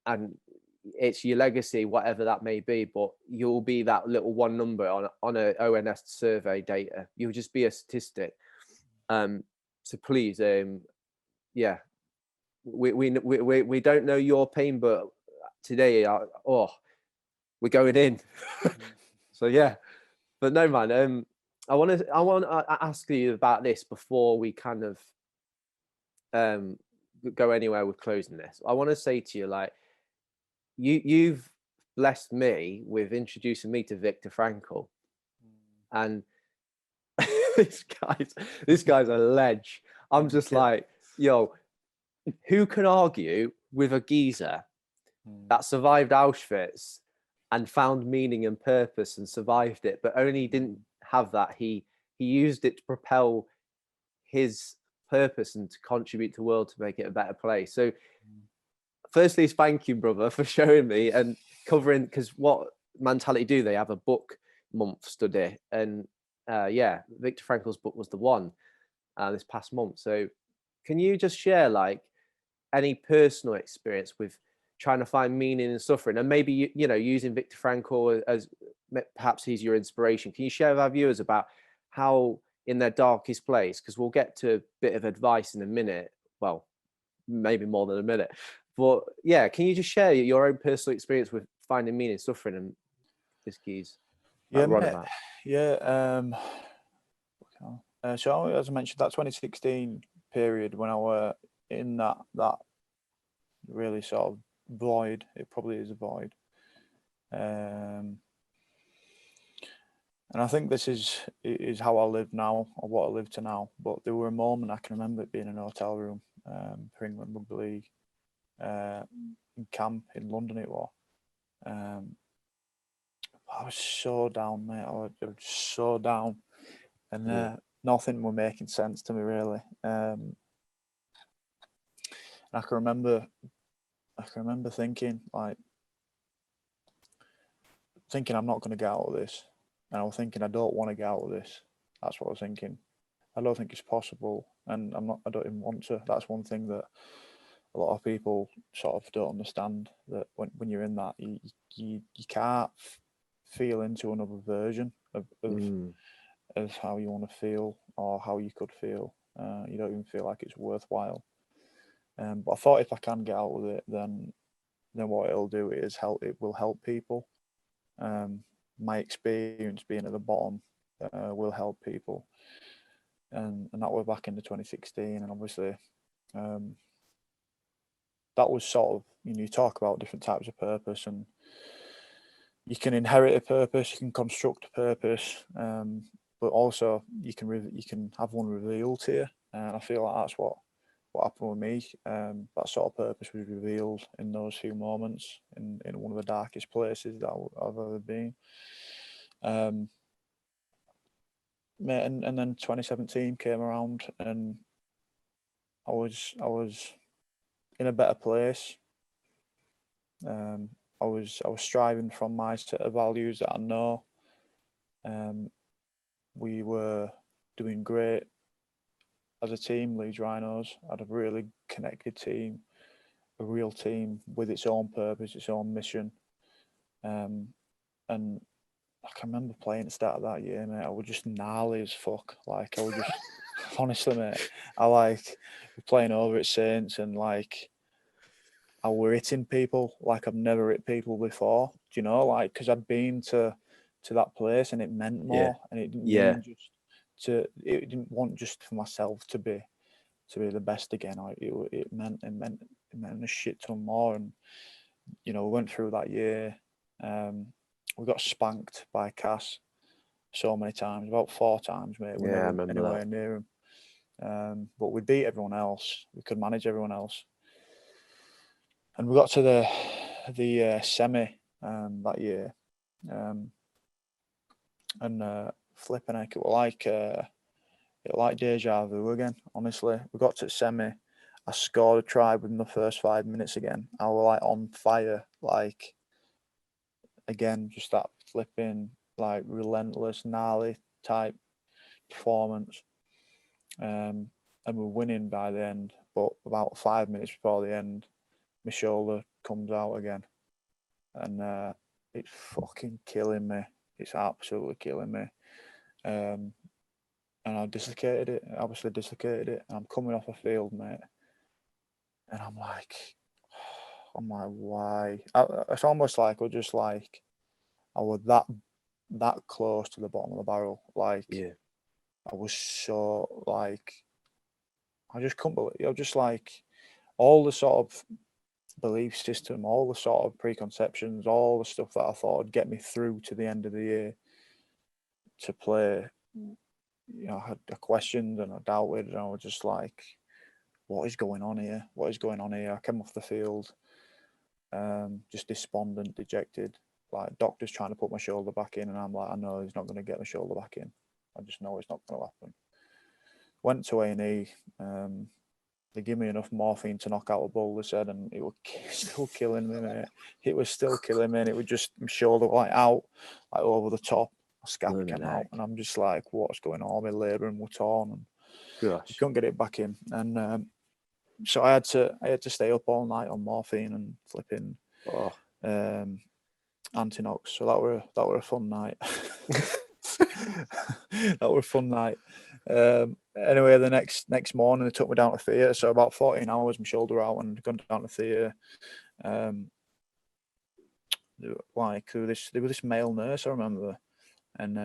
[SPEAKER 1] and it's your legacy, whatever that may be. But you'll be that little one number on a ONS survey data. You'll just be a statistic. So please, yeah, we don't know your pain, but today, we're going in. So yeah, but no, man. I want to ask you about this before we kind of go anywhere with closing this. I want to say to you, like, you've blessed me with introducing me to Viktor Frankl, and this guy's a ledge. I'm just like, yo, who can argue with a geezer that survived Auschwitz and found meaning and purpose and survived it, but only didn't have that. He used it to propel his purpose and to contribute to the world to make it a better place. So firstly, thank you, brother, for showing me and covering, because what Mantality do, they have a book month study, and Viktor Frankl's book was the one this past month. So can you just share like any personal experience with trying to find meaning in suffering, and maybe you know, using Viktor Frankl as perhaps he's your inspiration? Can you share with our viewers about how in their darkest place, because we'll get to a bit of advice in a minute, well, maybe more than a minute, but yeah, can you just share your own personal experience with finding meaning in suffering and this geez?
[SPEAKER 2] Yeah, mate. Yeah. So as I mentioned, that 2016 period when I were in that really sort of void, it probably is a void. And I think this is how I live now, or what I live to now. But there were a moment I can remember it being in a hotel room for England Rugby League in camp in London. It was. I was so down, mate. I was so down, and nothing was making sense to me really. And I can remember thinking I'm not going to get out of this. And I was thinking, I don't want to get out of this. That's what I was thinking. I don't think it's possible, and I don't even want to. That's one thing that a lot of people sort of don't understand. That when you're in that, you can't feel into another version of how you want to feel or how you could feel. You don't even feel like it's worthwhile. But I thought if I can get out of it, then what it'll do is help. It will help people. My experience being at the bottom will help people, and that was back in the 2016, and obviously that was sort of, you talk about different types of purpose, and you can inherit a purpose, you can construct a purpose, but also you can have one revealed to you, and I feel like that's what happened with me. That sort of purpose was revealed in those few moments in one of the darkest places that I've ever been. And then 2017 came around, and I was in a better place. I was striving from my set of values that I know. We were doing great as a team. Leeds Rhinos had a really connected team, a real team with its own purpose, its own mission. And I can remember playing at the start of that year, mate. I was just gnarly as fuck. Like, I was just, honestly, mate, I playing over at Saints, and I were hitting people like I've never hit people before. Do you know, because I'd been to that place, and it meant more, and it didn't mean it didn't want just for myself to be the best again. It meant a shit ton more, and we went through that year. We got spanked by Cass so many times, about 4 times, mate. We never went anywhere near him. But we beat everyone else. We could manage everyone else. And we got to the semi that year. And flipping heck, it was like deja vu again, honestly. We got to the semi. I scored a try within the first 5 minutes again. I was on fire, again, just that flipping, relentless, gnarly type performance. And we're winning by the end, but about 5 minutes before the end, my shoulder comes out again. And it's fucking killing me. It's absolutely killing me. And I obviously dislocated it. And I'm coming off a field, mate. And I'm like, why? It's almost like we're just like, I was that close to the bottom of the barrel. Like,
[SPEAKER 1] Yeah.
[SPEAKER 2] I was so like, I just couldn't believe. I was just like, all the sort of belief system, all the sort of preconceptions, all the stuff that I thought would get me through to the end of the year to play. I had questions and I doubted, and I was just like, what is going on here? What is going on here? I came off the field, just despondent, dejected. Like, doctors trying to put my shoulder back in, and I'm like, I know he's not going to get my shoulder back in. I just know it's not going to happen. Went to A&E. They gave me enough morphine to knock out a bull, they said, and it was still killing me, mate. It was still killing me, and it was just my shoulder like out, like over the top. My scalp came out, and I'm just like, what's going on? My labrum was torn, and
[SPEAKER 1] Gosh.
[SPEAKER 2] couldn't get it back in. And so I had to stay up all night on morphine and flipping Antinox. So that were a fun night. That was a fun night. Anyway, the next morning they took me down to theatre. So about 14 hours, my shoulder out, and gone down to theatre. Like there was this male nurse, I remember, and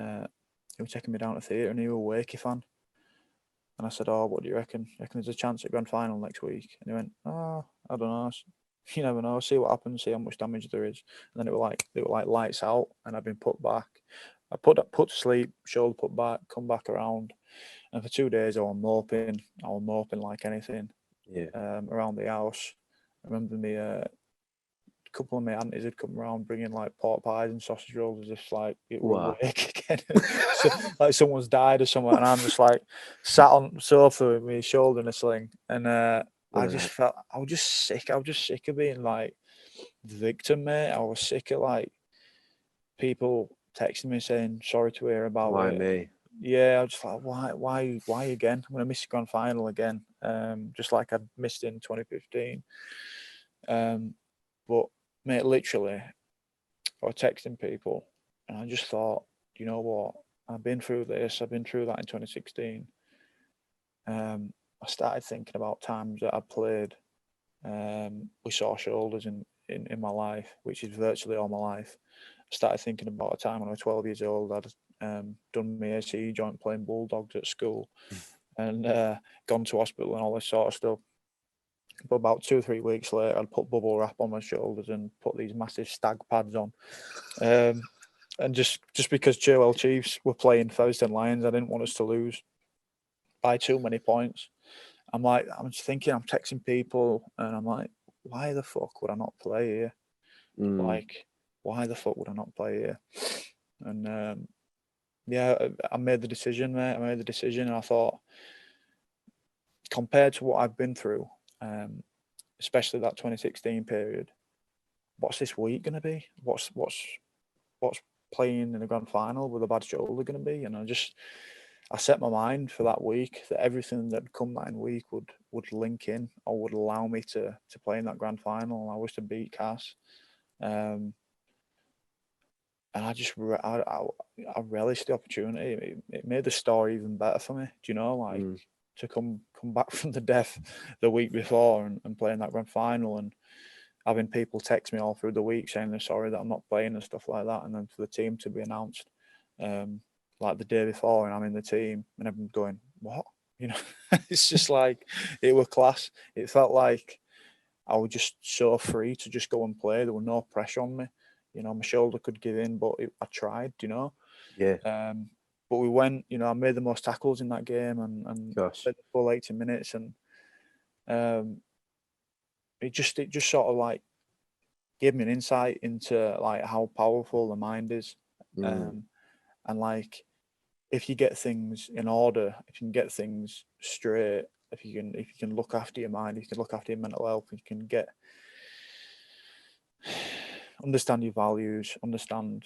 [SPEAKER 2] he was taking me down to theatre, and he was a Wakey fan. And I said, "Oh, what do you reckon? Reckon there's a chance at grand final next week?" And he went, "Oh, I don't know. You never know. See what happens. See how much damage there is." And then it were like lights out, and I've been put back. I put to sleep, shoulder put back, come back around, and for 2 days I was moping. Like anything.
[SPEAKER 1] Yeah.
[SPEAKER 2] Around the house. I remember me. A couple of my aunties had come around bringing like pork pies and sausage rolls as if like it were awake again. So, like someone's died or something, and I'm just like sat on the sofa with my shoulder in a sling, and I just felt I was just sick. I was just sick of being like the victim, mate. I was sick of like people texting me saying sorry to hear about
[SPEAKER 1] Why
[SPEAKER 2] it.
[SPEAKER 1] me?
[SPEAKER 2] Yeah, I was just like, why again? I'm gonna miss the grand final again. Just like I missed in 2015. But mate, literally, I was texting people, and I just thought, you know what? I've been through this. I've been through that in 2016. I started thinking about times that I played with sore shoulders in my life, which is virtually all my life. I started thinking about a time when I was 12 years old. I'd done my ACE joint playing bulldogs at school, and gone to hospital and all this sort of stuff. But about 2 or 3 weeks later, I'd put bubble wrap on my shoulders and put these massive stag pads on. And just because Cherwell Chiefs were playing Featherstone Lions, I didn't want us to lose by too many points. I'm just thinking, I'm texting people, and I'm like, why the fuck would I not play here? Like, why the fuck would I not play here? And yeah, I made the decision, mate. I made the decision, and I thought, compared to what I've been through, especially that 2016 period, what's this week going to be? What's playing in the grand final with a bad shoulder going to be? And I set my mind for that week that everything that come that week would link in or would allow me to play in that grand final. And I was to beat Cass. And I relished the opportunity. It made the story even better for me. Do you know, like to come back from the death the week before and play in that grand final, and having people text me all through the week saying they're sorry that I'm not playing and stuff like that, and then for the team to be announced like the day before, and I'm in the team, and everyone's going, what? You know, it's just like, it was class. It felt like I was just so free to just go and play. There was no pressure on me. You know, my shoulder could give in, but I tried, you know.
[SPEAKER 1] Yeah.
[SPEAKER 2] But we went, you know, I made the most tackles in that game and played the full 80 minutes. And it just sort of like gave me an insight into like how powerful the mind is. And like, if you get things in order, if you can get things straight, if you can look after your mind, if you can look after your mental health, if you can understand your values, understand,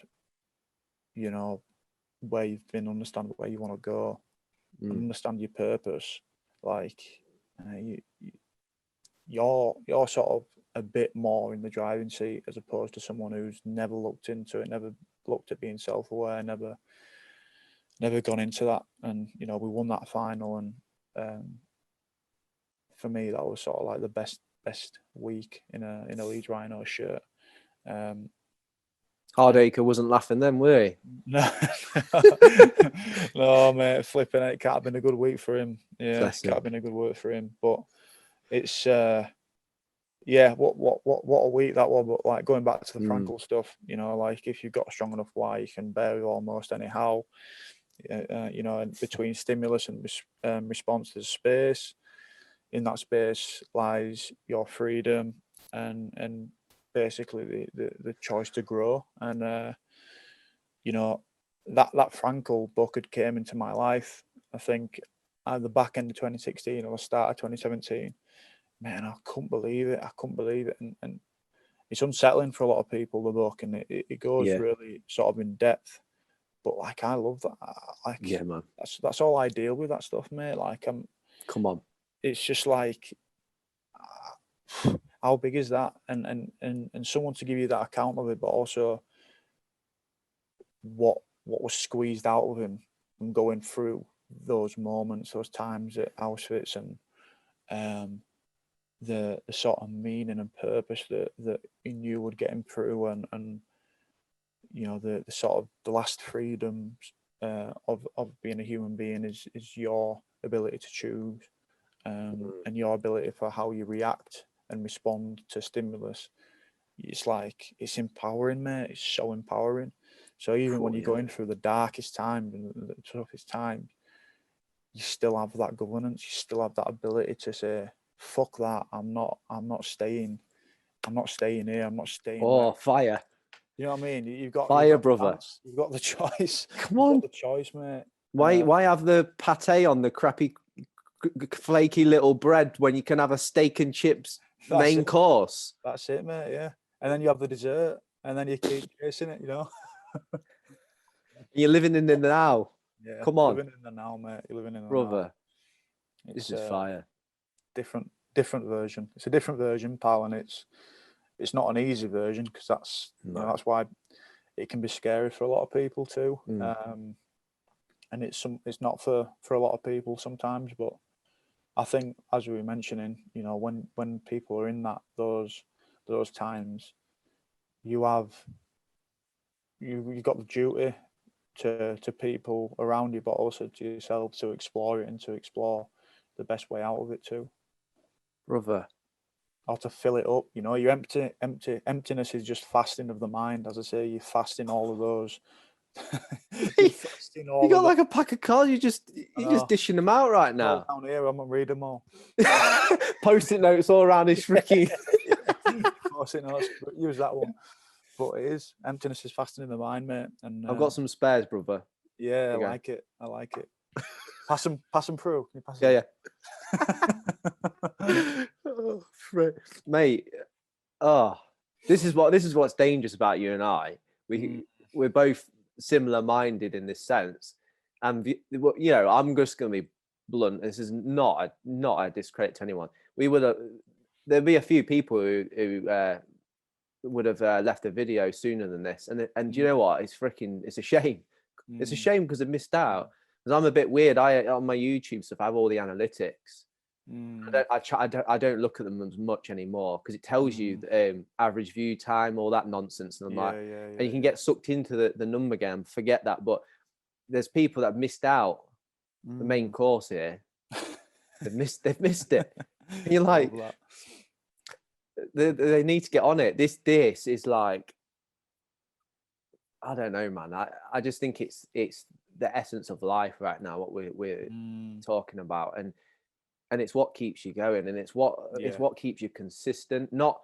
[SPEAKER 2] you know, where you've been, understand where you want to go, understand your purpose. Like, you're sort of a bit more in the driving seat as opposed to someone who's never looked into it, never looked at being self-aware, never gone into that. And we won that final, and for me that was sort of like the best week in a Leeds Rhinos shirt.
[SPEAKER 1] Hardacre wasn't laughing then, were he?
[SPEAKER 2] No, no, mate, flipping it. Can't have been a good week for him. Yeah,
[SPEAKER 1] Bless
[SPEAKER 2] can't
[SPEAKER 1] him.
[SPEAKER 2] have been a good week for him. But it's yeah, what a week that was. But like going back to the Frankel stuff, you know, like if you've got a strong enough why, you can bear it almost anyhow. You know, and between stimulus and response, there's space. In that space lies your freedom and basically the choice to grow. And you know, that Frankel book had came into my life, I think, at the back end of 2016 or the start of 2017. Man, I couldn't believe it. And it's unsettling for a lot of people, the book, and it goes really sort of in depth. But like, I love that. Like,
[SPEAKER 1] Yeah, man.
[SPEAKER 2] That's all I deal with, that stuff, mate. Like,
[SPEAKER 1] Come on.
[SPEAKER 2] it's just like, how big is that? And someone to give you that account of it, but also what was squeezed out of him from going through those moments, those times at Auschwitz, and the sort of meaning and purpose that he knew would get him through, and you know, the sort of the last freedoms of being a human being is your ability to choose, and your ability for how you react and respond to stimulus. It's like, it's empowering, mate. It's so empowering. So even when you're going through the darkest time and the toughest time, you still have that governance. You still have that ability to say, "Fuck that! I'm not staying. I'm not staying here. I'm not staying."
[SPEAKER 1] Oh, fire!
[SPEAKER 2] You know what I mean? You've got
[SPEAKER 1] Fire, brother.
[SPEAKER 2] You've got the choice.
[SPEAKER 1] Come on,
[SPEAKER 2] you've got the choice, mate.
[SPEAKER 1] Why have the pate on the crappy, flaky little bread when you can have a steak and chips main course?
[SPEAKER 2] That's it, mate. Yeah, and then you have the dessert, and then you keep chasing it. You know.
[SPEAKER 1] You're living in the now.
[SPEAKER 2] Yeah,
[SPEAKER 1] come on,
[SPEAKER 2] living in the now, mate. You're living in the
[SPEAKER 1] brother.
[SPEAKER 2] now.
[SPEAKER 1] This is fire.
[SPEAKER 2] Different version. It's a different version, pal, and it's not an easy version, because that's you know, that's why it can be scary for a lot of people too. And it's not for a lot of people sometimes, but I think, as we were mentioning, you know, when people are in those times, you've got the duty to people around you, but also to yourself, to explore it and to explore the best way out of it too,
[SPEAKER 1] brother.
[SPEAKER 2] Or to fill it up. You know, you emptiness is just fasting of the mind. As I say, you're fasting all of those.
[SPEAKER 1] You got like a pack of cards. You're just dishing them out right now.
[SPEAKER 2] Down here, I'm gonna read them all.
[SPEAKER 1] Post-it notes all around his freaking.
[SPEAKER 2] Post-it notes. Use that one. But it is, emptiness is fasting in the mind, mate. And
[SPEAKER 1] I've got some spares, brother.
[SPEAKER 2] Yeah, I like it. Pass them through. Can you pass
[SPEAKER 1] them? Oh, mate. Oh, this is what's dangerous about you and I. We're both similar-minded in this sense, and you know, I'm just going to be blunt. This is not a discredit to anyone. There'd be a few people who would have left a video sooner than this, and you know what? It's a shame. It's a shame because I missed out. Because I'm a bit weird. On my YouTube stuff, I have all the analytics. I don't look at them as much anymore, because it tells you average view time, all that nonsense, and and you can get sucked into the number game, forget that. But there's people that have missed out the main course here. They've missed it. And you're like, they need to get on it. This is like, I don't know, man. I just think it's the essence of life right now, what we're talking about, and it's what keeps you going, and it's what keeps you consistent. Not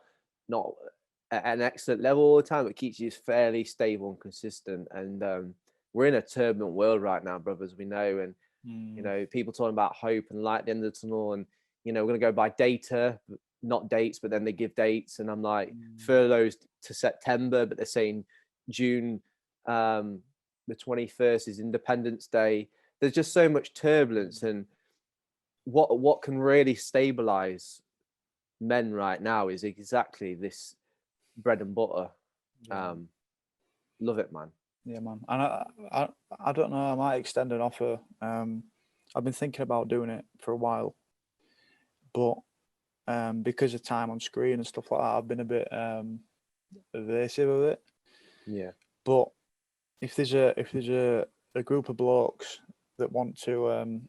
[SPEAKER 1] at an excellent level all the time, but keeps you fairly stable and consistent. And we're in a turbulent world right now, brothers. We know, and you know, people talking about hope and light at the end of the tunnel, and you know, we're gonna go by data, not dates, but then they give dates, and I'm like, furloughs to September, but they're saying June the 21st is Independence Day. There's just so much turbulence, and what can really stabilize men right now is exactly this bread and butter. Love it, man.
[SPEAKER 2] Yeah, man. And I don't know, I might extend an offer. I've been thinking about doing it for a while, but because of time on screen and stuff like that, I've been a bit evasive of it.
[SPEAKER 1] Yeah.
[SPEAKER 2] But if there's a group of blokes that want to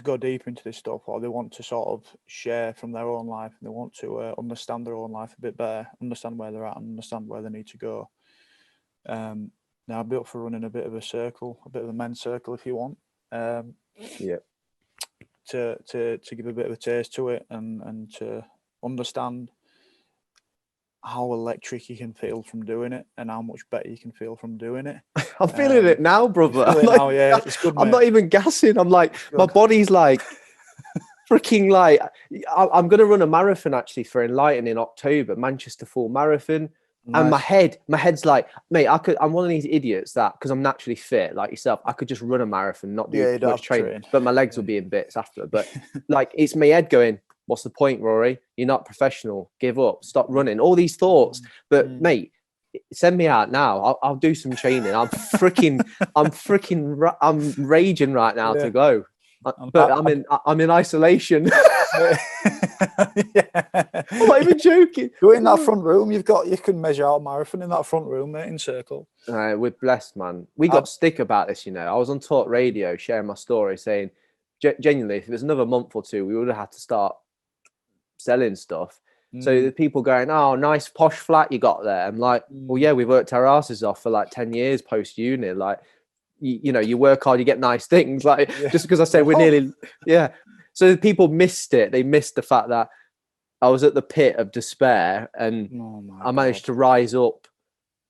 [SPEAKER 2] go deeper into this stuff, or they want to sort of share from their own life, and they want to understand their own life a bit better, understand where they're at, and understand where they need to go. Now I'd be up for running a bit of a circle, a bit of a men's circle, if you want.
[SPEAKER 1] Yeah.
[SPEAKER 2] To give a bit of a taste to it, and to understand how electric you can feel from doing it, and how much better you can feel from doing it.
[SPEAKER 1] I'm feeling it now, brother.
[SPEAKER 2] Yeah, it's good, mate.
[SPEAKER 1] I'm not even gassing. I'm like, my body's like freaking like. I'm going to run a marathon actually for Enlighten in October, Manchester Full Marathon. Nice. And my head's like, mate, I'm one of these idiots that, because I'm naturally fit like yourself, I could just run a marathon, not do much training, but my legs will be in bits after. But like, it's my head going, what's the point, Rory? You're not professional. Give up. Stop running. All these thoughts. But mate, send me out now. I'll do some training. I'm raging right now to go. But I'm in isolation.
[SPEAKER 2] Yeah.
[SPEAKER 1] I'm not even joking.
[SPEAKER 2] Go in that front room. You can measure out a marathon in that front room, mate, in circle.
[SPEAKER 1] We're blessed, man. We got stick about this, you know. I was on Talk Radio sharing my story, saying genuinely, if it was another month or two, we would have had to start selling stuff. So the people going, oh, nice posh flat you got there. I'm like, well, yeah, we worked our asses off for like 10 years post uni. Like, you know, you work hard, you get nice things. Like, just because I say we're nearly, So people missed it. They missed the fact that I was at the pit of despair, and I managed to rise up.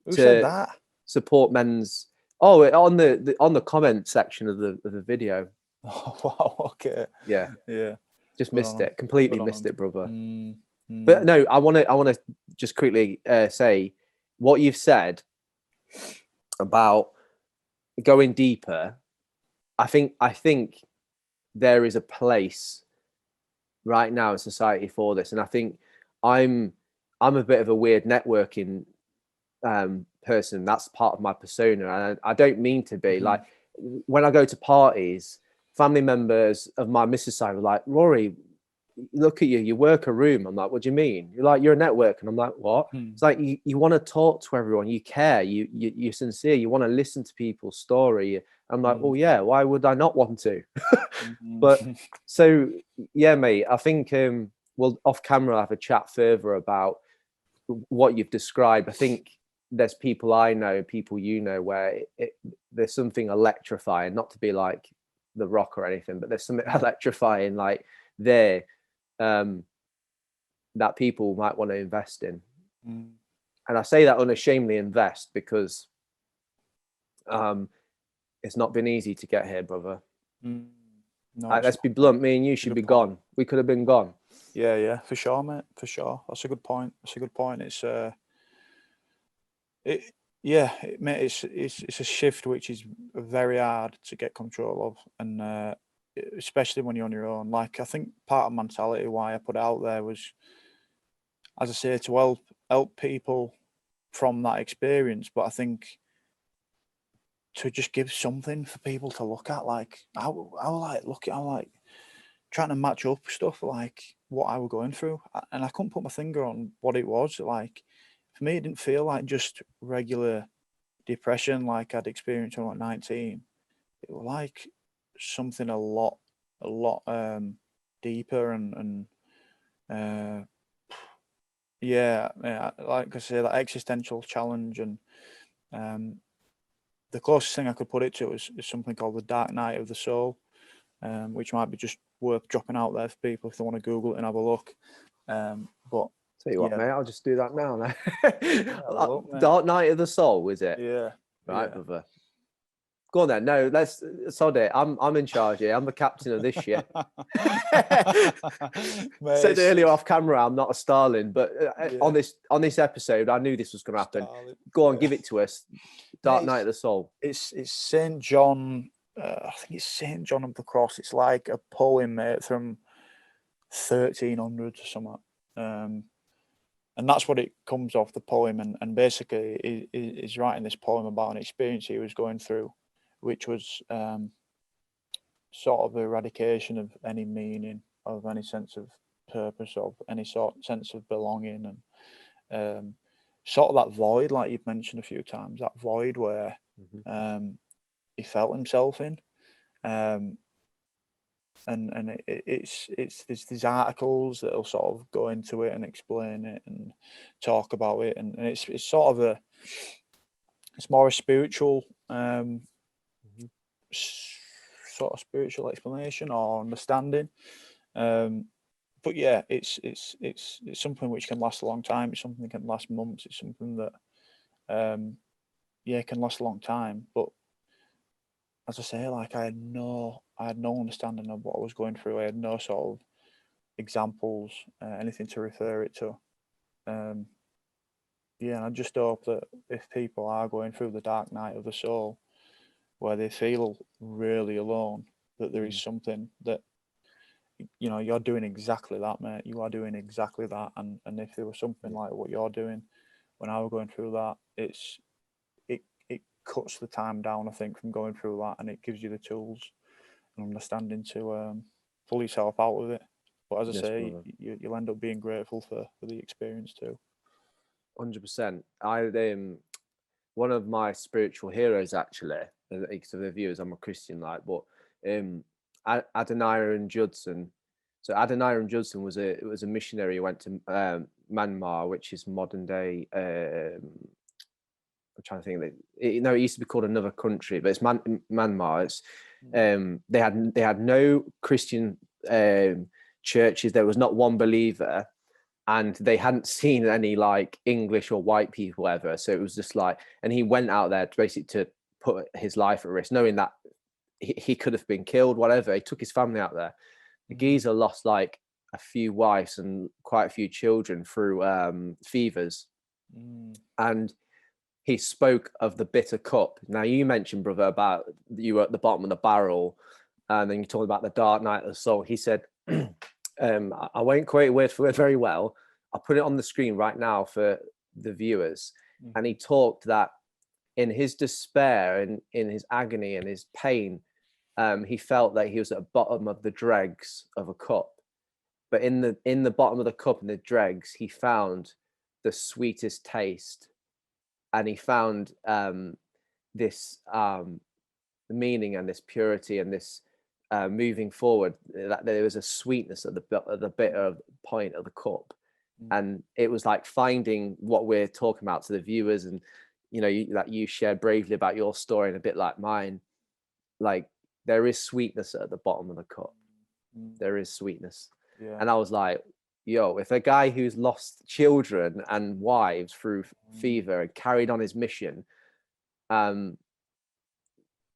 [SPEAKER 2] Who said that?
[SPEAKER 1] Support men's. Oh, on the comment section of the video.
[SPEAKER 2] Oh, wow. Okay.
[SPEAKER 1] Yeah. Just missed it. Completely missed it, brother.
[SPEAKER 2] But
[SPEAKER 1] no, I want to just quickly say what you've said about going deeper. I think there is a place right now in society for this, and I think I'm a bit of a weird networking person. That's part of my persona, and I don't mean to be. Like, when I go to parties, family members of my missus' side are like, Rory, look at you work a room. I'm like, what do you mean? You're like, you're a network. And I'm like, what? It's like, you want to talk to everyone, you care, you're sincere, you want to listen to people's story. I'm like, oh yeah, why would I not want to? But so yeah, mate, I think we'll off camera have a chat further about what you've described. I think there's people I know, people you know, where there's something electrifying, not to be like The Rock or anything, but there's something electrifying like there that people might want to invest in. And I say that unashamedly, invest, because it's not been easy to get here, brother. Let's be blunt, me and you should be gone. We could have been gone.
[SPEAKER 2] Yeah, for sure, mate, for sure. That's a good point. It's it's a shift which is very hard to get control of, and especially when you're on your own. Like, I think part of Mantality, why I put it out there, was, as I say, to help people from that experience. But I think to just give something for people to look at, like I'm like trying to match up stuff like what I was going through, and I couldn't put my finger on what it was. Like, for me, it didn't feel like just regular depression like I'd experienced when I was 19. It was like something a lot deeper, and like I say, that existential challenge. And the closest thing I could put it to is something called the Dark Night of the Soul, which might be just worth dropping out there for people if they want to Google it and have a look. But
[SPEAKER 1] tell you what, mate, I'll just do that now.
[SPEAKER 2] Look,
[SPEAKER 1] Dark Night of the Soul, is it?
[SPEAKER 2] Yeah.
[SPEAKER 1] Right, brother. Go on then. No, let's sod it. I'm in charge here. I'm the captain of this shit. Said earlier off camera, I'm not a Starling, but on this episode, I knew this was going to happen. Go on, give it to us. Dark Night of the Soul.
[SPEAKER 2] It's St. John. I think it's St. John of the Cross. It's like a poem, mate, from 1300 or something. And that's what it comes off, the poem. And basically, he's writing this poem about an experience he was going through, which was sort of the eradication of any meaning of any sense of purpose, of any sort sense of belonging, and sort of that void, like you've mentioned a few times, that void where he felt himself in. And it's there's these articles that'll sort of go into it and explain it and talk about it, and it's sort of it's more a spiritual sort of spiritual explanation or understanding. But yeah, it's something which can last a long time. It's something that can last months. It's something that can last a long time. But as I say, like I had no understanding of what I was going through. I had no sort of examples, anything to refer it to. And I just hope that if people are going through the dark night of the soul, where they feel really alone, that there is something that, you're doing exactly that, mate. You are doing exactly that. And if there was something like what you're doing when I was going through that, it cuts the time down, I think, from going through that, and it gives you the tools and understanding to pull yourself out of it. But as I say, you'll end up being grateful for the experience too.
[SPEAKER 1] 100%. One of my spiritual heroes, actually, because of the viewers, I'm a Christian, like, but Adoniram Judson. So Adoniram Judson was a missionary who went to Myanmar, which is modern day. I'm trying to think that it used to be called another country, but it's Myanmar. It's they had no Christian churches. There was not one believer, and they hadn't seen any like English or white people ever. So it was just like, and he went out there basically to put his life at risk, knowing that he could have been killed, whatever. He took his family out there. The geezer lost like a few wives and quite a few children through fevers, and he spoke of the bitter cup. Now, you mentioned, brother, about you were at the bottom of the barrel, and then you talked about the dark night of the soul. He said, I won't quote it word for word very well. I'll put it on the screen right now for the viewers. And he talked that in his despair and in his agony and his pain, he felt that he was at the bottom of the dregs of a cup. But in the bottom of the cup, in the dregs, he found the sweetest taste. And he found this meaning and this purity and this moving forward, that there was a sweetness at the bitter point of the cup. And it was like finding what we're talking about to the viewers, and you shared bravely about your story and a bit like mine. Like, there is sweetness at the bottom of the cup. There is sweetness. Yeah. And I was like, yo, if a guy who's lost children and wives through fever and carried on his mission, and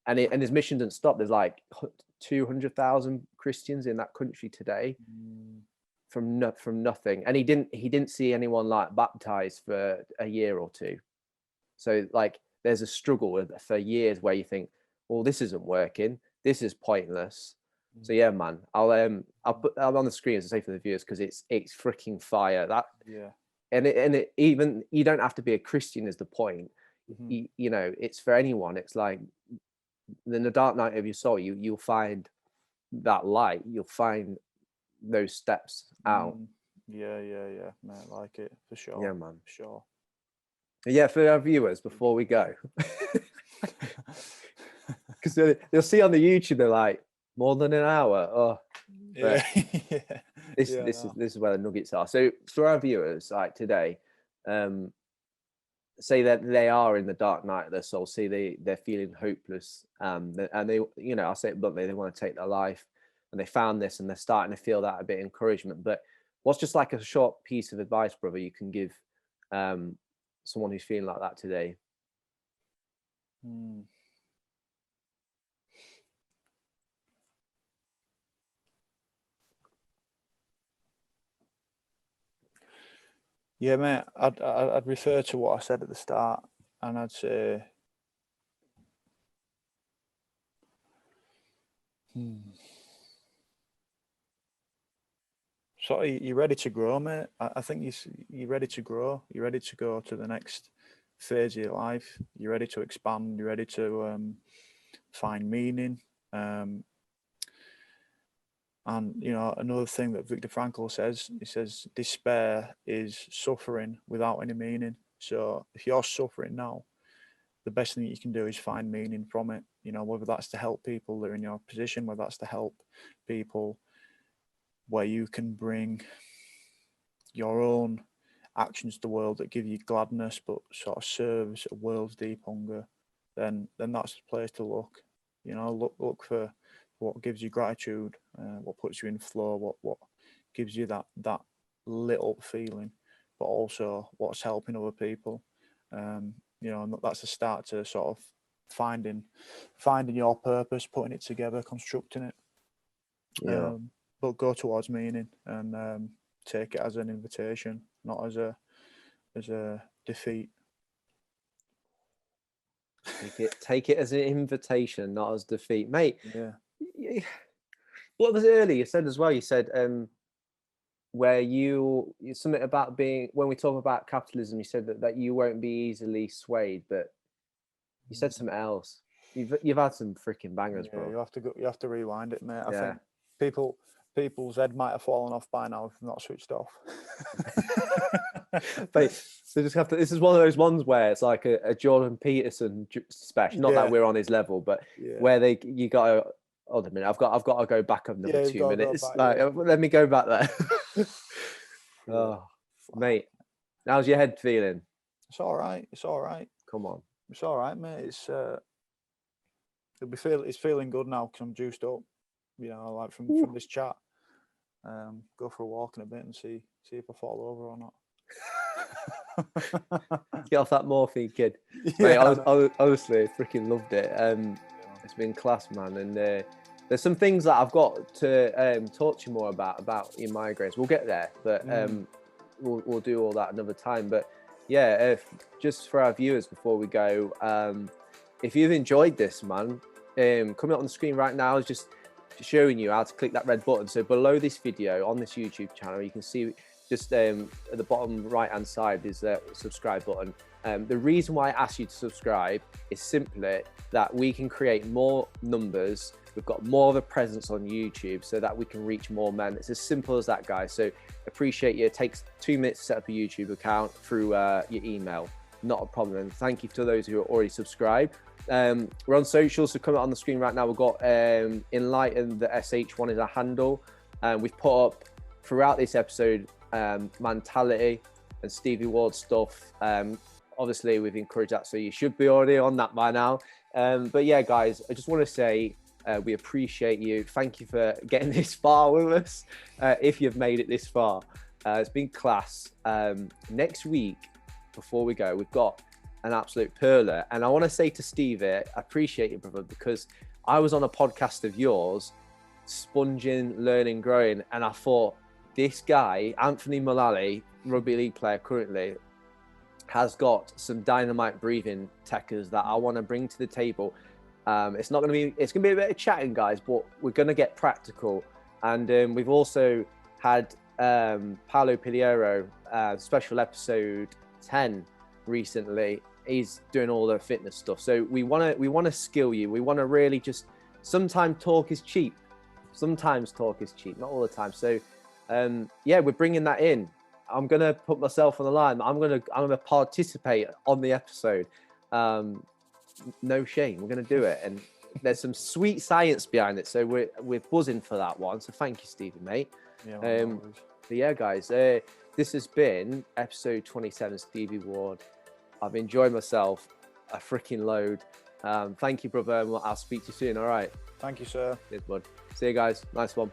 [SPEAKER 1] his mission didn't stop. There's like 200,000 Christians in that country today from nothing, and he didn't see anyone like baptized for a year or two. So like, there's a struggle for years where you think, well, this isn't working, this is pointless. So yeah, man, I'll put that on the screen, as I say, for the viewers, because it's freaking fire. That and it even, you don't have to be a Christian is the point. It's for anyone. It's like, in the dark night of your soul, you'll find that light. You'll find those steps out.
[SPEAKER 2] Yeah, man, I like it for sure.
[SPEAKER 1] Yeah, man,
[SPEAKER 2] for sure.
[SPEAKER 1] Yeah, for our viewers, before we go, because they'll see on the YouTube, they're like, more than an hour. Oh,
[SPEAKER 2] yeah.
[SPEAKER 1] This is where the nuggets are. So for our viewers, like today, say that they are in the dark night of their soul, see they're feeling hopeless, and they, I'll say it bluntly, they want to take their life, and they found this and they're starting to feel that a bit of encouragement. But what's just like a short piece of advice, brother, you can give someone who's feeling like that today?
[SPEAKER 2] Yeah, mate, I'd refer to what I said at the start, and I'd say, so you're ready to grow, mate. I think you're ready to grow. You're ready to go to the next phase of your life. You're ready to expand. You're ready to find meaning. And, you know, another thing that Viktor Frankl says, he says, despair is suffering without any meaning. So if you're suffering now, the best thing you can do is find meaning from it. You know, whether that's to help people that are in your position, whether that's to help people where you can bring your own actions to the world that give you gladness, but sort of serves a world's deep hunger, then that's the place to look. You know, look for what gives you gratitude, what puts you in flow, what gives you that little feeling, but also what's helping other people. You know, and that's a start to sort of finding your purpose, putting it together, constructing it.
[SPEAKER 1] Yeah.
[SPEAKER 2] But go towards meaning and take it as an invitation, not as a defeat.
[SPEAKER 1] Take it as an invitation, not as defeat, mate.
[SPEAKER 2] Yeah.
[SPEAKER 1] What was it earlier? You said as well. You said where you something about being, when we talk about capitalism, you said that you won't be easily swayed, but you said something else. You've had some freaking bangers, bro.
[SPEAKER 2] You have to rewind it, mate.
[SPEAKER 1] Yeah.
[SPEAKER 2] I think people's head might have fallen off by now if they've not switched off.
[SPEAKER 1] But so just have to. This is one of those ones where it's like a Jordan Peterson special. Not that we're on his level, but where you got to. Hold a minute, I've got to go back another 2 minutes. Let me go back there. Oh, mate, how's your head feeling?
[SPEAKER 2] It's all right. It's all right.
[SPEAKER 1] Come on.
[SPEAKER 2] It's all right, mate. It's feeling good now because I'm juiced up. You know, like from this chat. Go for a walk in a bit and see if I fall over or not.
[SPEAKER 1] Get off that morphine, kid. Mate, I honestly freaking loved it. It's been class, man. And there's some things that I've got to talk to you more about your migraines. We'll get there, but we'll do all that another time. But yeah, just for our viewers before we go, if you've enjoyed this, man, coming up on the screen right now is just showing you how to click that red button. So below this video on this YouTube channel, you can see just at the bottom right hand side is the subscribe button. The reason why I ask you to subscribe is simply that we can create more numbers. We've got more of a presence on YouTube so that we can reach more men. It's as simple as that, guys. So appreciate you. It takes 2 minutes to set up a YouTube account through your email. Not a problem. And thank you to those who are already subscribed. We're on socials, so coming on the screen right now, we've got Enlighten, the SH1 is our handle. We've put up throughout this episode Mantality and Stevie Ward stuff. Obviously, we've encouraged that, so you should be already on that by now. But yeah, guys, I just want to say we appreciate you. Thank you for getting this far with us. If you've made it this far, it's been class. Next week, before we go, we've got an absolute perler. And I want to say to Stevie, I appreciate you, brother, because I was on a podcast of yours, Sponging, Learning, Growing, and I thought, this guy, Anthony Mullally, rugby league player currently, has got some dynamite breathing techers that I want to bring to the table. It's going to be a bit of chatting, guys, but we're going to get practical. And we've also had Paolo Piliero, special episode 10 recently. He's doing all the fitness stuff. So we want to skill you. We want to really just, sometimes talk is cheap. Sometimes talk is cheap, not all the time. So yeah, we're bringing that in. I'm going to put myself on the line. I'm going to participate on the episode. No shame. We're going to do it. And there's some sweet science behind it. So we're buzzing for that one. So thank you, Stevie, mate.
[SPEAKER 2] Yeah,
[SPEAKER 1] but yeah, guys, this has been episode 27, Stevie Ward. I've enjoyed myself a freaking load. Thank you, brother. I'll speak to you soon. All right.
[SPEAKER 2] Thank you, sir.
[SPEAKER 1] Cheers, bud. See you guys. Nice one.